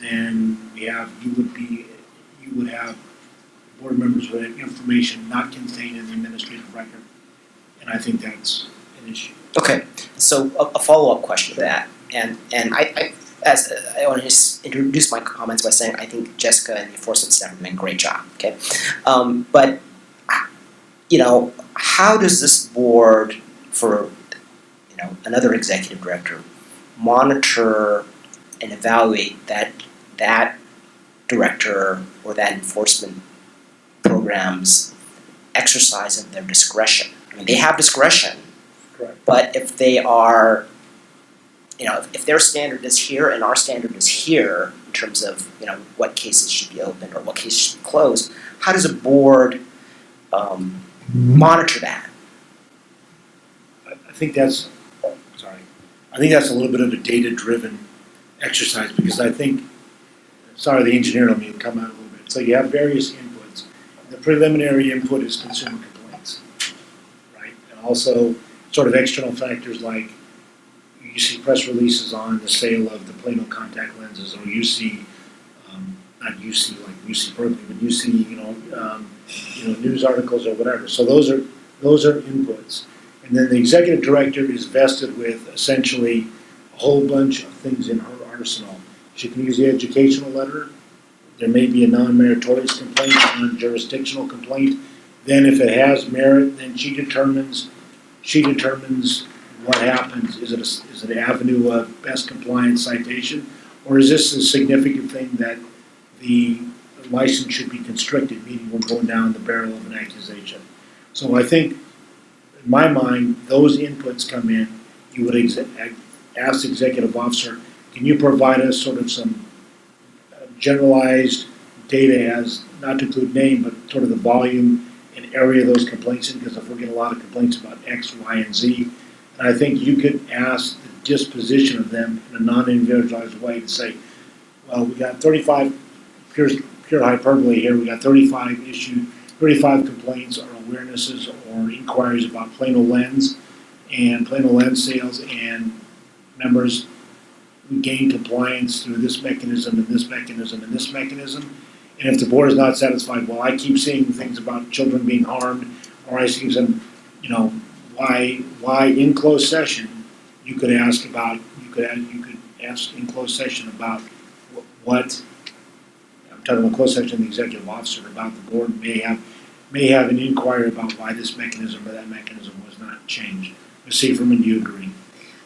then you would have board members would have information not contained in the administrative record. And I think that's an issue. Okay, so a follow-up question to that, and I want to just introduce my comments by saying I think Jessica and the enforcement staff have done a great job, okay? But, you know, how does this board, for, you know, another executive director, monitor and evaluate that director or that enforcement program's exercise of their discretion? I mean, they have discretion. Correct. But if they are, you know, if their standard is here and our standard is here in terms of, you know, what cases should be opened or what cases should be closed, how does a board monitor that? I think that's a little bit of a data-driven exercise because I think, sorry, the engineer on me will come out a little bit. So you have various inputs. The preliminary input is consumer complaints, right? And also sort of external factors like you see press releases on the sale of the Plano contact lenses, or you see, not UC like UC Berkeley, but you see, news articles or whatever. So those are inputs. And then the executive director is vested with essentially a whole bunch of things in her arsenal. She can use the educational letter. There may be a non-meritorious complaint, a non-jurisdictional complaint. Then if it has merit, then she determines what happens. Is it an avenue of best compliance citation? Or is this a significant thing that the license should be constricted, meaning we're going down the barrel of an accusation? So I think, in my mind, those inputs come in. You would ask the executive officer, can you provide us sort of some generalized data as, not to include name, but sort of the volume and area of those complaints in, because if we're getting a lot of complaints about X, Y, and Z, and I think you could ask the disposition of them in a non-individualized way to say, well, we got 35, pure hyperbole here, we got 35 complaints or awarenesses or inquiries about Plano Lens and Plano Lens sales, and members who gain compliance through this mechanism and this mechanism and this mechanism. And if the board is not satisfied, well, I keep seeing things about children being harmed, or I see some, why in closed session you could ask in closed session about what I'm talking about closed session, the executive officer about the board may have an inquiry about why this mechanism or that mechanism was not changed. Ms. Sieferman, do you agree?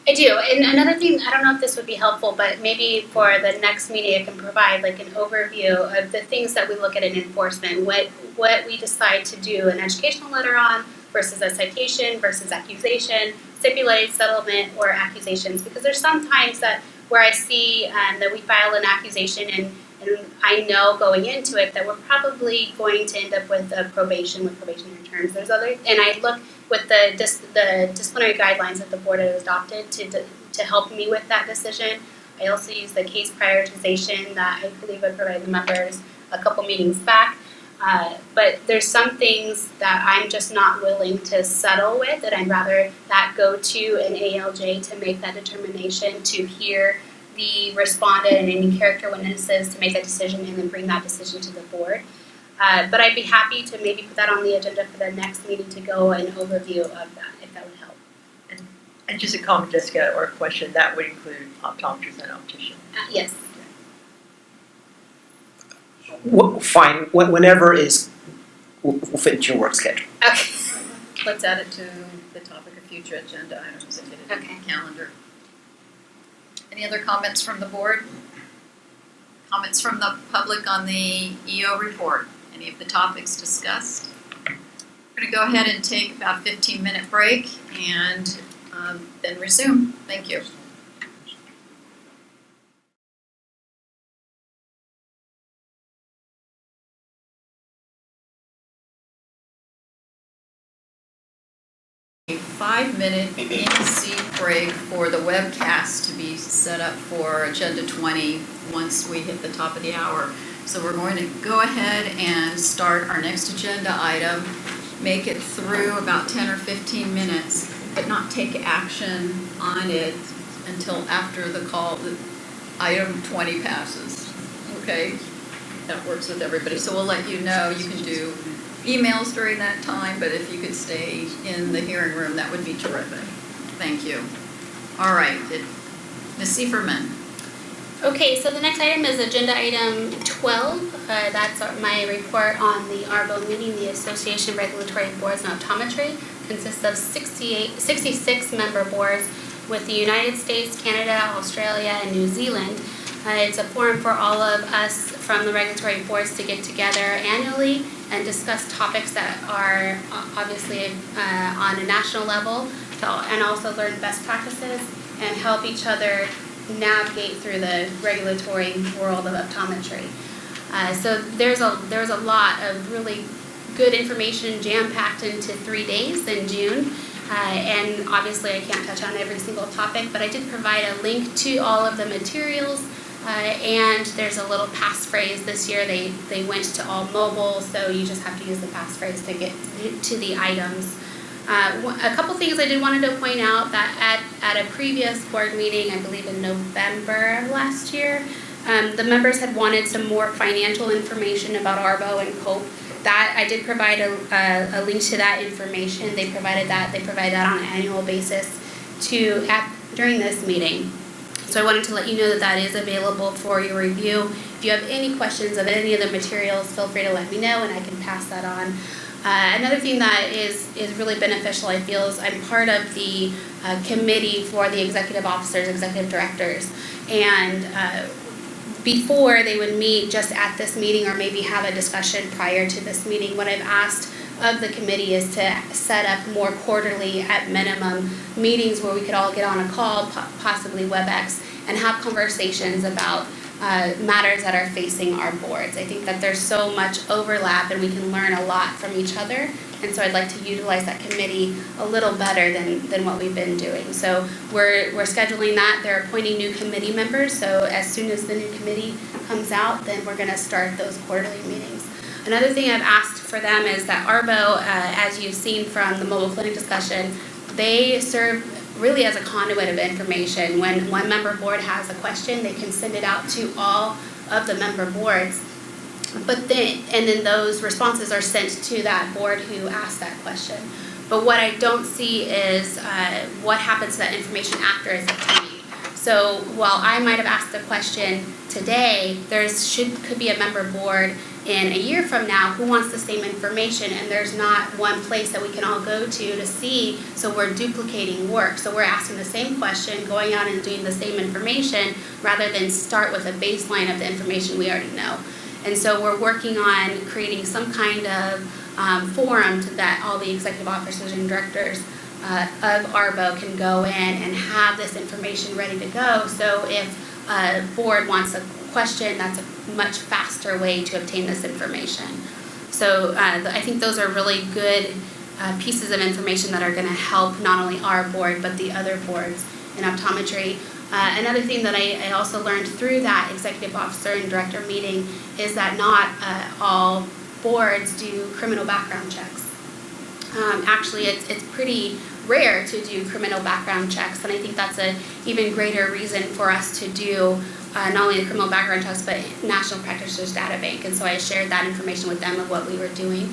I do, and another thing, I don't know if this would be helpful, but maybe for the next meeting I can provide like an overview of the things that we look at in enforcement, what we decide to do an educational letter on versus a citation versus accusation, stipulated settlement or accusations, because there's sometimes that where I see that we file an accusation and I know going into it that we're probably going to end up with a probation with probationary terms. There's other, and I look with the disciplinary guidelines that the board has adopted to help me with that decision. I also use the case prioritization that I believe I provided the members a couple meetings back. But there's some things that I'm just not willing to settle with, and I'd rather that go to an ALJ to make that determination, to hear the respondent and any character witnesses to make that decision and then bring that decision to the board. But I'd be happy to maybe put that on the agenda for the next meeting to go an overview of that, if that would help. And just a comment, Jessica, or a question, that would include optometrists and opticians. Yes. Fine, whenever will fit into your work schedule. Okay. Let's add it to the topic of future agenda items and get it in the calendar. Any other comments from the board? Comments from the public on the EO report? Any of the topics discussed? We're going to go ahead and take about a 15-minute break and then resume. Thank you. A 5-minute in-seat break for the webcast to be set up for Agenda 20 once we hit the top of the hour. So we're going to go ahead and start our next agenda item, make it through about 10 or 15 minutes, but not take action on it until after the call, the item 20 passes, okay? That works with everybody, so we'll let you know. You can do emails during that time, but if you could stay in the hearing room, that would be terrific. Thank you. All right, Ms. Sieferman. Okay, so the next item is agenda item 12. That's my report on the ARBO meeting. The Association of Regulatory Boards and Optometry consists of 66 member boards with the United States, Canada, Australia, and New Zealand. It's a forum for all of us from the regulatory boards to get together annually and discuss topics that are obviously on a national level, and also learn best practices and help each other navigate through the regulatory world of optometry. So there's a lot of really good information jam-packed into 3 days in June. And obviously I can't touch on every single topic, but I did provide a link to all of the materials. And there's a little passphrase this year. They went to all mobile, so you just have to use the passphrase to get to the items. A couple things I did wanted to point out that at a previous board meeting, I believe in November of last year, the members had wanted some more financial information about ARBO and COPE. That I did provide a link to that information. They provide that on an annual basis during this meeting. So I wanted to let you know that is available for your review. If you have any questions of any of the materials, feel free to let me know and I can pass that on. Another thing that is really beneficial, I feel, is I'm part of the committee for the executive officers, executive directors, and before they would meet just at this meeting or maybe have a discussion prior to this meeting, what I've asked of the committee is to set up more quarterly, at minimum, meetings where we could all get on a call, possibly WebEx, and have conversations about matters that are facing our boards. I think that there's so much overlap and we can learn a lot from each other, and so I'd like to utilize that committee a little better than what we've been doing. So we're scheduling that. They're appointing new committee members, so as soon as the new committee comes out, then we're going to start those quarterly meetings. Another thing I've asked for them is that ARBO, as you've seen from the mobile clinic discussion, they serve really as a conduit of information. When one member board has a question, they can send it out to all of the member boards. And then those responses are sent to that board who asked that question. But what I don't see is what happens to that information after it's obtained. So while I might have asked the question today, could be a member board in a year from now who wants the same information, and there's not one place that we can all go to see, so we're duplicating work. So we're asking the same question, going out and doing the same information, rather than start with a baseline of the information we already know. And so we're working on creating some kind of forum that all the executive officers and directors of ARBO can go in and have this information ready to go. So if a board wants a question, that's a much faster way to obtain this information. So I think those are really good pieces of information that are going to help not only our board but the other boards in optometry. Another thing that I also learned through that executive officer and director meeting is that not all boards do criminal background checks. Actually, it's pretty rare to do criminal background checks, and I think that's an even greater reason for us to do not only the criminal background checks, but National Practitioners Data Bank. And so I shared that information with them of what we were doing.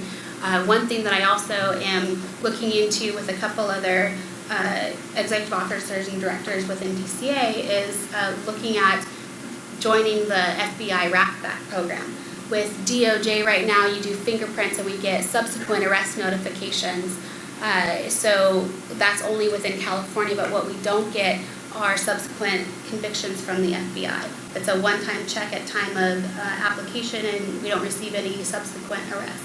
One thing that I also am looking into with a couple other executive officers and directors within DCA is looking at joining the FBI RAP-BAC program. With DOJ right now, you do fingerprints and we get subsequent arrest notifications. So that's only within California, but what we don't get are subsequent convictions from the FBI. It's a one-time check at time of application, and we don't receive any subsequent arrests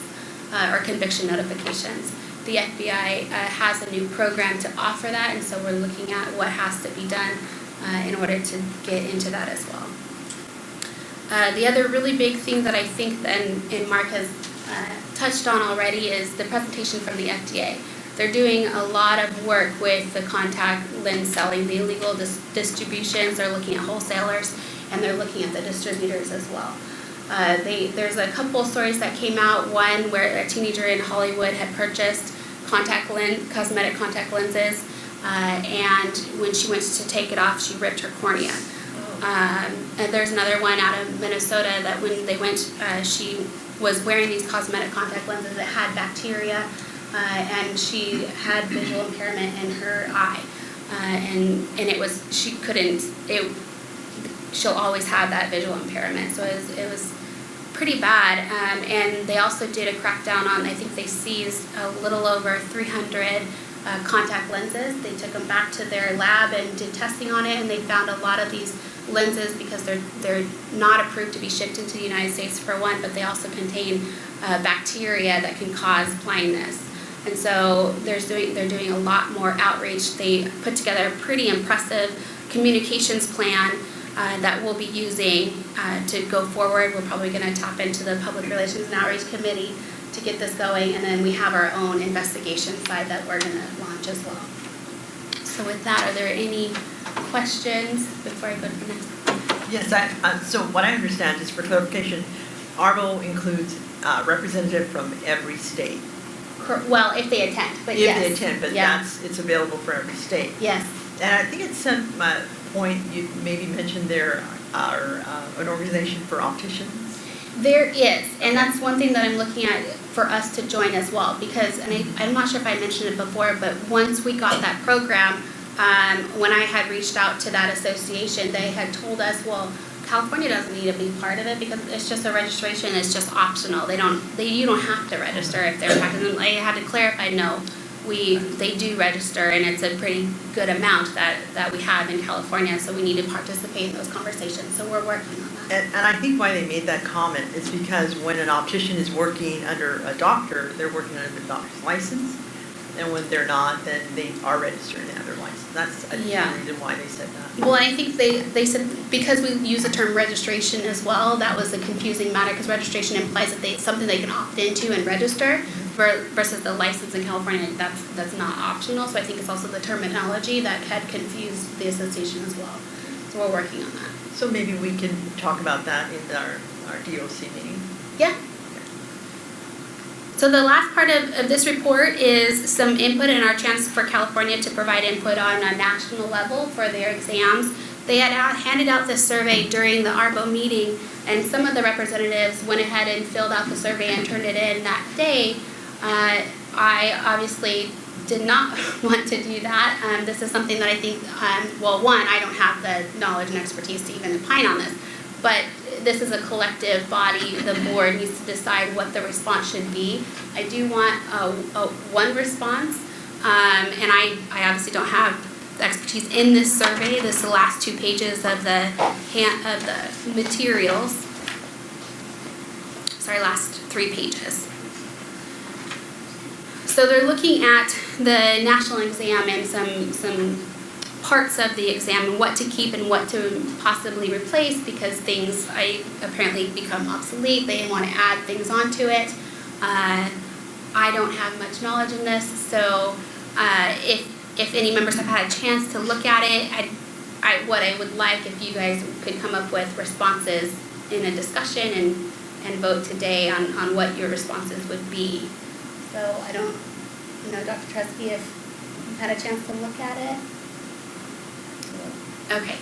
or conviction notifications. The FBI has a new program to offer that, and so we're looking at what has to be done in order to get into that as well. The other really big thing that I think, and Mark has touched on already, is the presentation from the FDA. They're doing a lot of work with the contact lens selling, the illegal distributions. They're looking at wholesalers, and they're looking at the distributors as well. There's a couple stories that came out. One where a teenager in Hollywood had purchased cosmetic contact lenses, and when she went to take it off, she ripped her cornea. And there's another one out of Minnesota that when they went, she was wearing these cosmetic contact lenses that had bacteria, and she had visual impairment in her eye, and it was she'll always have that visual impairment. So it was pretty bad. And they also did a crackdown on, I think they seized a little over 300 contact lenses. They took them back to their lab and did testing on it, and they found a lot of these lenses, because they're not approved to be shipped into the United States for one, but they also contain bacteria that can cause blindness. And so they're doing a lot more outreach. They put together a pretty impressive communications plan that we'll be using to go forward. We're probably going to tap into the Public Relations and Outreach Committee to get this going, and then we have our own investigation side that we're going to launch as well. So with that, are there any questions before I go to the next? Yes, so what I understand is, for clarification, ARVO includes a representative from every state. Well, if they attend, but If yes. they attend, but it's available for every state. Yes. And I think at some point you maybe mentioned there are an organization for opticians. There is, and that's one thing that I'm looking at for us to join as well, because, and I'm not sure if I mentioned it before, but once we got that program, when I had reached out to that association, they had told us, well, California doesn't need to be part of it because it's just a registration, it's just optional. You don't have to register if they're practicing. I had to clarify, no, they do register, and it's a pretty good amount that we have in California, so we need to participate in those conversations, so we're working on that. And I think why they made that comment is because when an optician is working under a doctor, they're working under the doctor's license, and when they're not, then they are registered and have their license. That's the reason why they said that. Well, I think they said, because we use the term registration as well, that was a confusing matter, because registration implies that it's something they can opt into and register, versus the license in California, that's not optional. So I think it's also the terminology that had confused the association as well. So we're working on that. So maybe we can talk about that in our DOC meeting. Yeah. So the last part of this report is some input and our chance for California to provide input on a national level for their exams. They had handed out this survey during the ARVO meeting, and some of the representatives went ahead and filled out the survey and turned it in that day. I obviously did not want to do that. This is something that I think, one, I don't have the knowledge and expertise to even opine on this, but this is a collective body. The board needs to decide what the response should be. I do want one response, and I obviously don't have the expertise in this survey. This is the last 2 pages of the materials. Sorry, last 3 pages. So they're looking at the national exam and some parts of the exam and what to keep and what to possibly replace, because things apparently become obsolete. They want to add things onto it. I don't have much knowledge in this, so if any members have had a chance to look at it, what I would like if you guys could come up with responses in a discussion and vote today on what your responses would be. So I don't know, Dr. Tresky, if you've had a chance to look at it. Okay.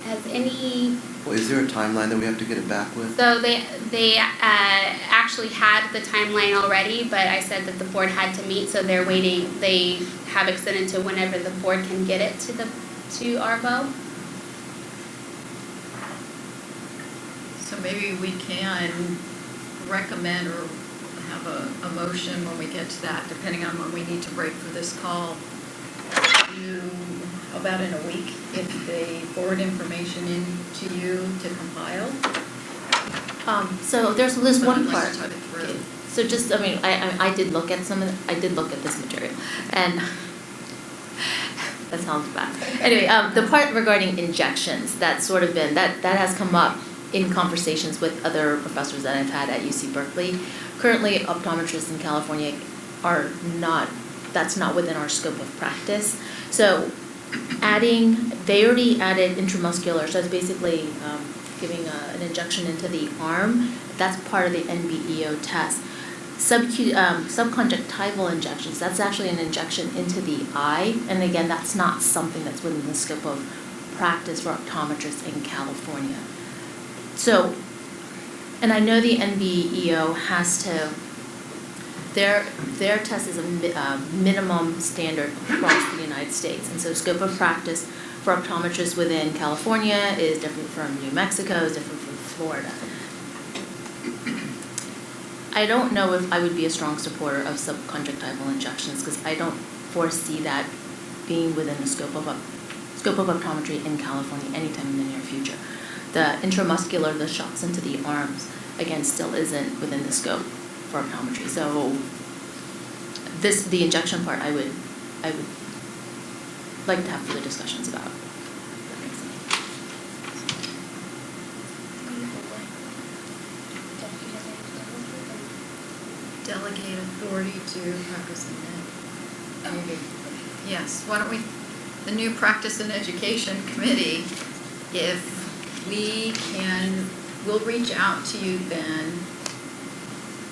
Has any? Well, is there a timeline that we have to get it back with? So they actually had the timeline already, but I said that the board had to meet, so they're waiting. They have extended to whenever the board can get it to ARVO. So maybe we can recommend or have a motion when we get to that, depending on when we need to break for this call. About in a week, if they forward information in to you to compile. So there's one I'd like part. to talk it through. So just, I did look at I did look at this material, and that sounds bad. Anyway, the part regarding injections, that's sort of been, that has come up in conversations with other professors that I've had at UC Berkeley. Currently, optometrists in California that's not within our scope of practice. So they already added intramuscular, so it's basically an injection into the arm, that's part of the NBEO test. Subconjunctival injections, that's actually an injection into the eye, and again, that's not something that's within the scope of practice for optometrists in California. So, and I know the NBEO has to, their test is a minimum standard across the United States, and so scope of practice for optometrists within California is different from New Mexico, is different from Florida. I don't know if I would be a strong supporter of subconjunctival injections because I don't foresee that being within the scope of optometry in California anytime in the near future. The intramuscular, the shots into the arms, again, still isn't within the scope for optometry. So the injection part, I would like to have further discussions about. That makes sense. Delegate authority to practice and maybe. Yes, why don't we, the new Practice and Education Committee, if we can, we'll reach out to you then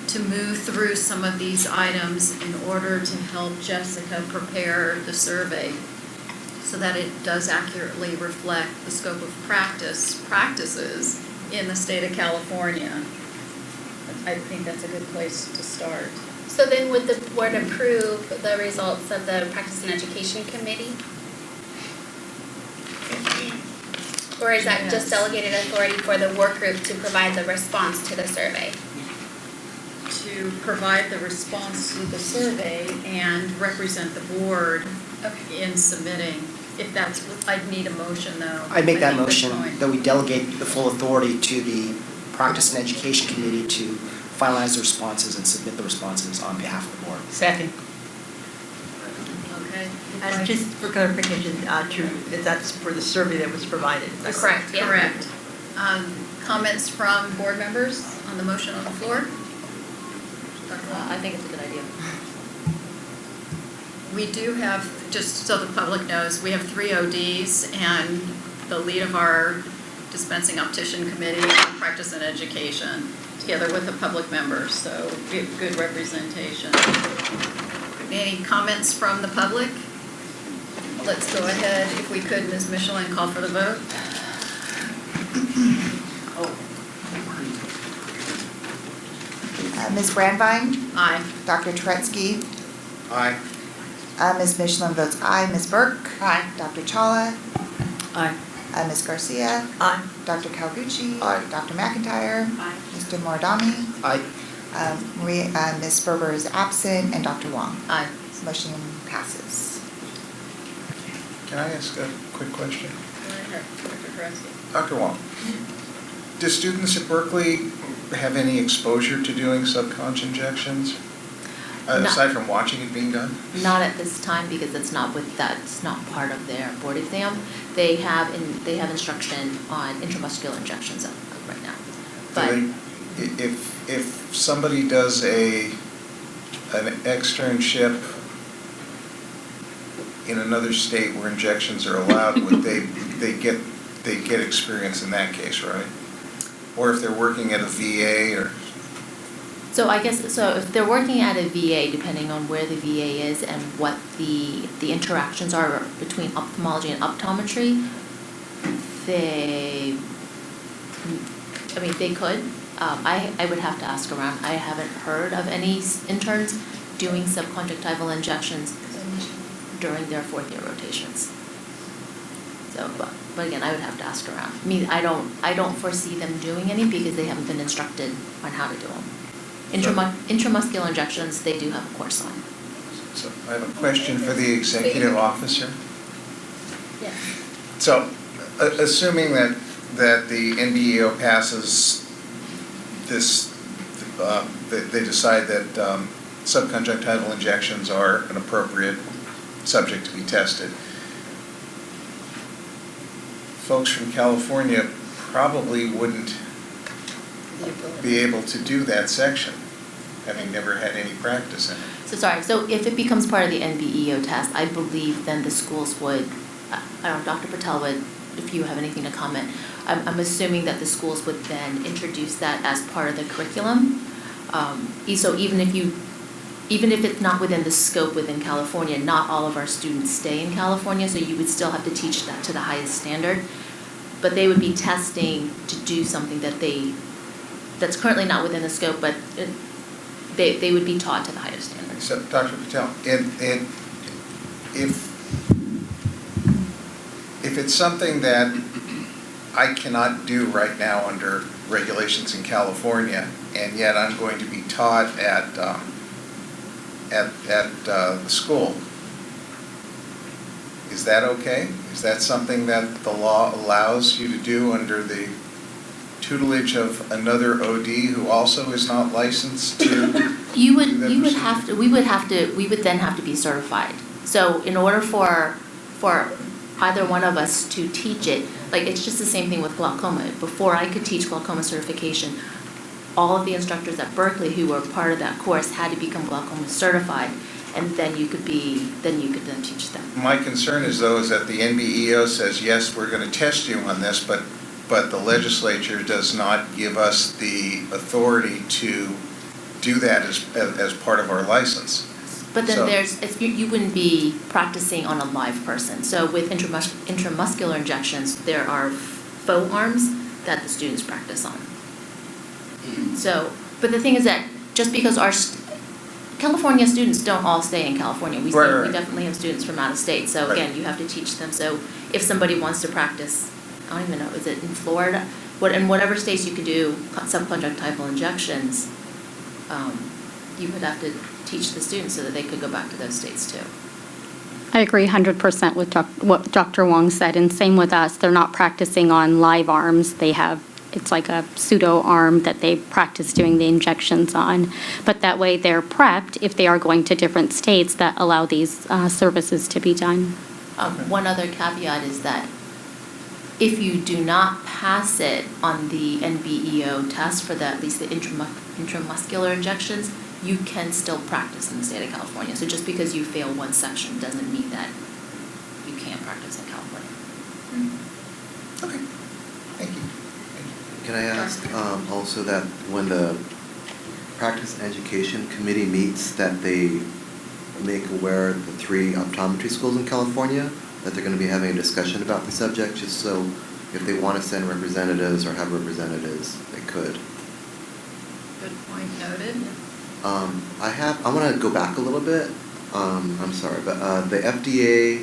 to move through some of these items in order to help Jessica prepare the survey so that it does accurately reflect the scope of practices in the state of California. I think that's a good place to start. So then would the board approve the results of the Practice and Education Committee? Or is that just delegated authority for the work group to provide the response to the survey? To provide the response to the survey and represent the board in submitting. If that's, I'd need a motion though. I'd make that I think that's motion fine. that we delegate the full authority to the Practice and Education Committee to finalize the responses and submit the responses on behalf of the board. Second. Okay. And just for clarification, that's for the survey that was provided. is that Correct, correct. Comments from board members on the motion on the floor? I think it's a good idea. We do have, just so the public knows, we have 3 ODs and the lead of our dispensing optician committee on practice and education, together with the public members, so we have good representation. Any comments from the public? Let's go ahead, if we could, Ms. Michelin, call for the vote. Ms. Brandwein, Aye. Dr. Turetsky, Aye. Ms. Michelin votes aye, Ms. Burke. Aye. Dr. Chawla. Aye. Ms. Garcia. Aye. Dr. Calgucci. Aye. Dr. McIntyre. Aye. Mr. Moradami. Aye. Ms. Berber is absent, and Dr. Wong. Aye. Motion passes. Can I ask a quick question? Go ahead, Dr. Koreski. Dr. Wong, do students at Berkeley have any exposure to doing subconj injections? No. Aside from watching it being done? Not at this time because it's not part of their board exam. They have instruction on intramuscular injections right now. But If somebody does an externship in another state where injections are allowed, would they get experience in that case, right? Or if they're working at a VA or? so I guess if they're working at a VA, depending on where the VA is and what the interactions are between ophthalmology and optometry, they could. I would have to ask around. I haven't heard of any interns doing subconjunctival injections during their 4th-year rotations. So, but again, I would have to ask around. I don't foresee them doing any because they haven't been instructed on how to do them. Intramuscular injections, they do have a course on. So I have a question for the executive officer. Yes. So, assuming that the NBEO passes this, they decide that subconjunctival injections are an appropriate subject to be tested. Folks from California probably wouldn't be able to do that section, having never had any practice in it. So if it becomes part of the NBEO test, I believe then the schools would, Dr. Patel would if you have anything to comment. I'm assuming that the schools would then introduce that as part of the curriculum. So even if it's not within the scope within California, not all of our students stay in California, so you would still have to teach that to the highest standard. But they would be testing to do something that's currently not within the scope, but they would be taught to the highest standard. So, Dr. Patel, if it's something that I cannot do right now under regulations in California, and yet I'm going to be taught at the school, is that okay? Is that something that the law allows you to do under the tutelage of another OD who also is not licensed to? We would then have to be certified. So in order for either one of us to teach it, like it's just the same thing with glaucoma. Before I could teach glaucoma certification, all of the instructors at Berkeley who were part of that course had to become glaucoma certified, and then you could then teach them. My concern is that the NBEO says, yes, we're going to test you on this, but the legislature does not give us the authority to do that as part of our license. But then you wouldn't be practicing on a live person. So with intramuscular injections, there are faux arms that the students practice on. So, but the thing is that just because our California students don't all stay in California, we definitely have students from out of state. So again, you have to teach them. So if somebody wants to practice, I don't even know, is it in Florida? In whatever states you could do subconjunctival injections, you would have to teach the students so that they could go back to those states too. I agree 100% with what Dr. Wong said, and same with us. They're not practicing on live arms. It's like a pseudo arm that they practice doing the injections on. But that way they're prepped if they are going to different states that allow these services to be done. One other caveat is that if you do not pass it on the NBEO test for at least the intramuscular injections, you can still practice in the state of California. So just because you fail one section doesn't mean that you can't practice in California. Okay, thank you. Can I ask also that when the Practice and Education Committee meets, that they make aware the 3 optometry schools in California, that they're going to be having a discussion about the subject, just so if they want to send representatives or have representatives, they could. Good point, noted. I want to go back a little bit. I'm sorry, but the FDA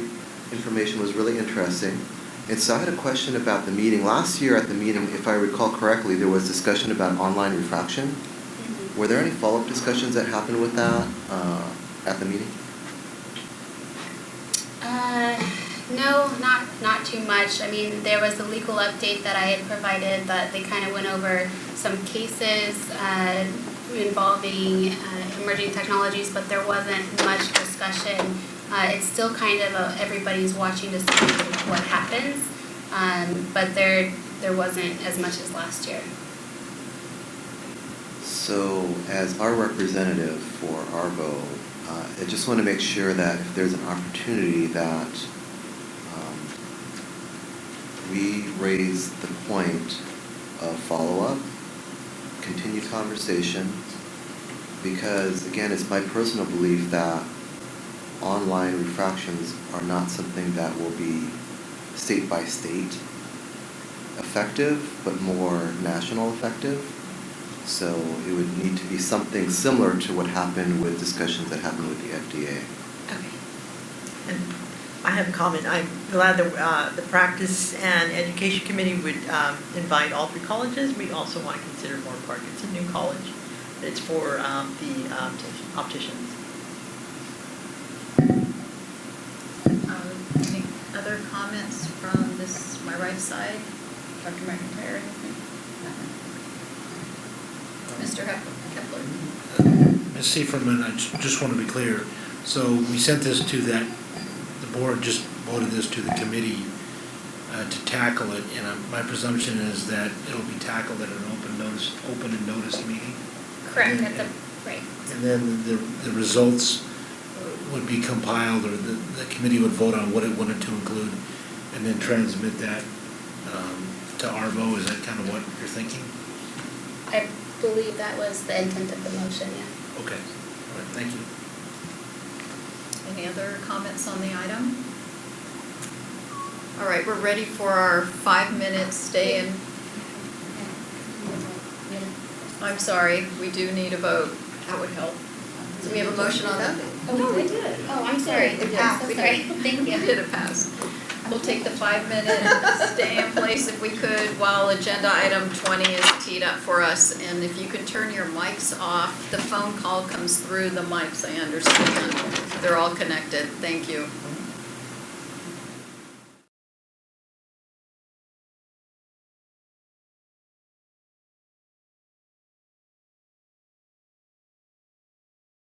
information was really interesting. And so I had a question about the meeting. Last year at the meeting, if I recall correctly, there was discussion about online refraction. Mm-hmm. Were there any follow-up discussions that happened with that at the meeting? No, not too much. I mean, there was a legal update that I had provided that they kind of went over some cases involving emerging technologies, but there wasn't much discussion. It's still kind of everybody's watching to see what happens, but there wasn't as much as last year. So as our representative for ARVO, I just want to make sure that if there's an opportunity that we raise the point of follow-up, continued conversation, because again, it's my personal belief that online refractions are not something that will be state by state effective, but more national effective. So it would need to be something similar to what happened with discussions that happened with the FDA. Okay. And I have a comment. I'm glad the Practice and Education Committee would invite all 3 colleges. We also want to consider Moore Park. It's a new college. It's for the opticians. Any other comments from my right side? Dr. McIntyre, anything? Mr. Kepler. Ms. Sieferman, I just want to be clear. So we sent this to the board just voted this to the committee to tackle it, and my presumption is that it'll be tackled at an open and noticed meeting. Correct. Right. And then the results would be compiled, or the committee would vote on what it wanted to include, and then transmit that to ARVO, is that kind of what you're thinking? I believe that was the intent of the motion, yeah. Okay, all right, thank you. Any other comments on the item? All right, we're ready for our 5-minute stay in. I'm sorry, we do need a vote. That would help. Do we have a motion on that? Oh, we did? Oh, I'm sorry. We did. I'm so We sorry. did. Thank you. We did a pass. We'll take the 5-minute stay in place if we could while agenda item 20 is teed up for us. And if you could turn your mics off, the phone call comes through the mics, I understand. They're all connected. Thank you.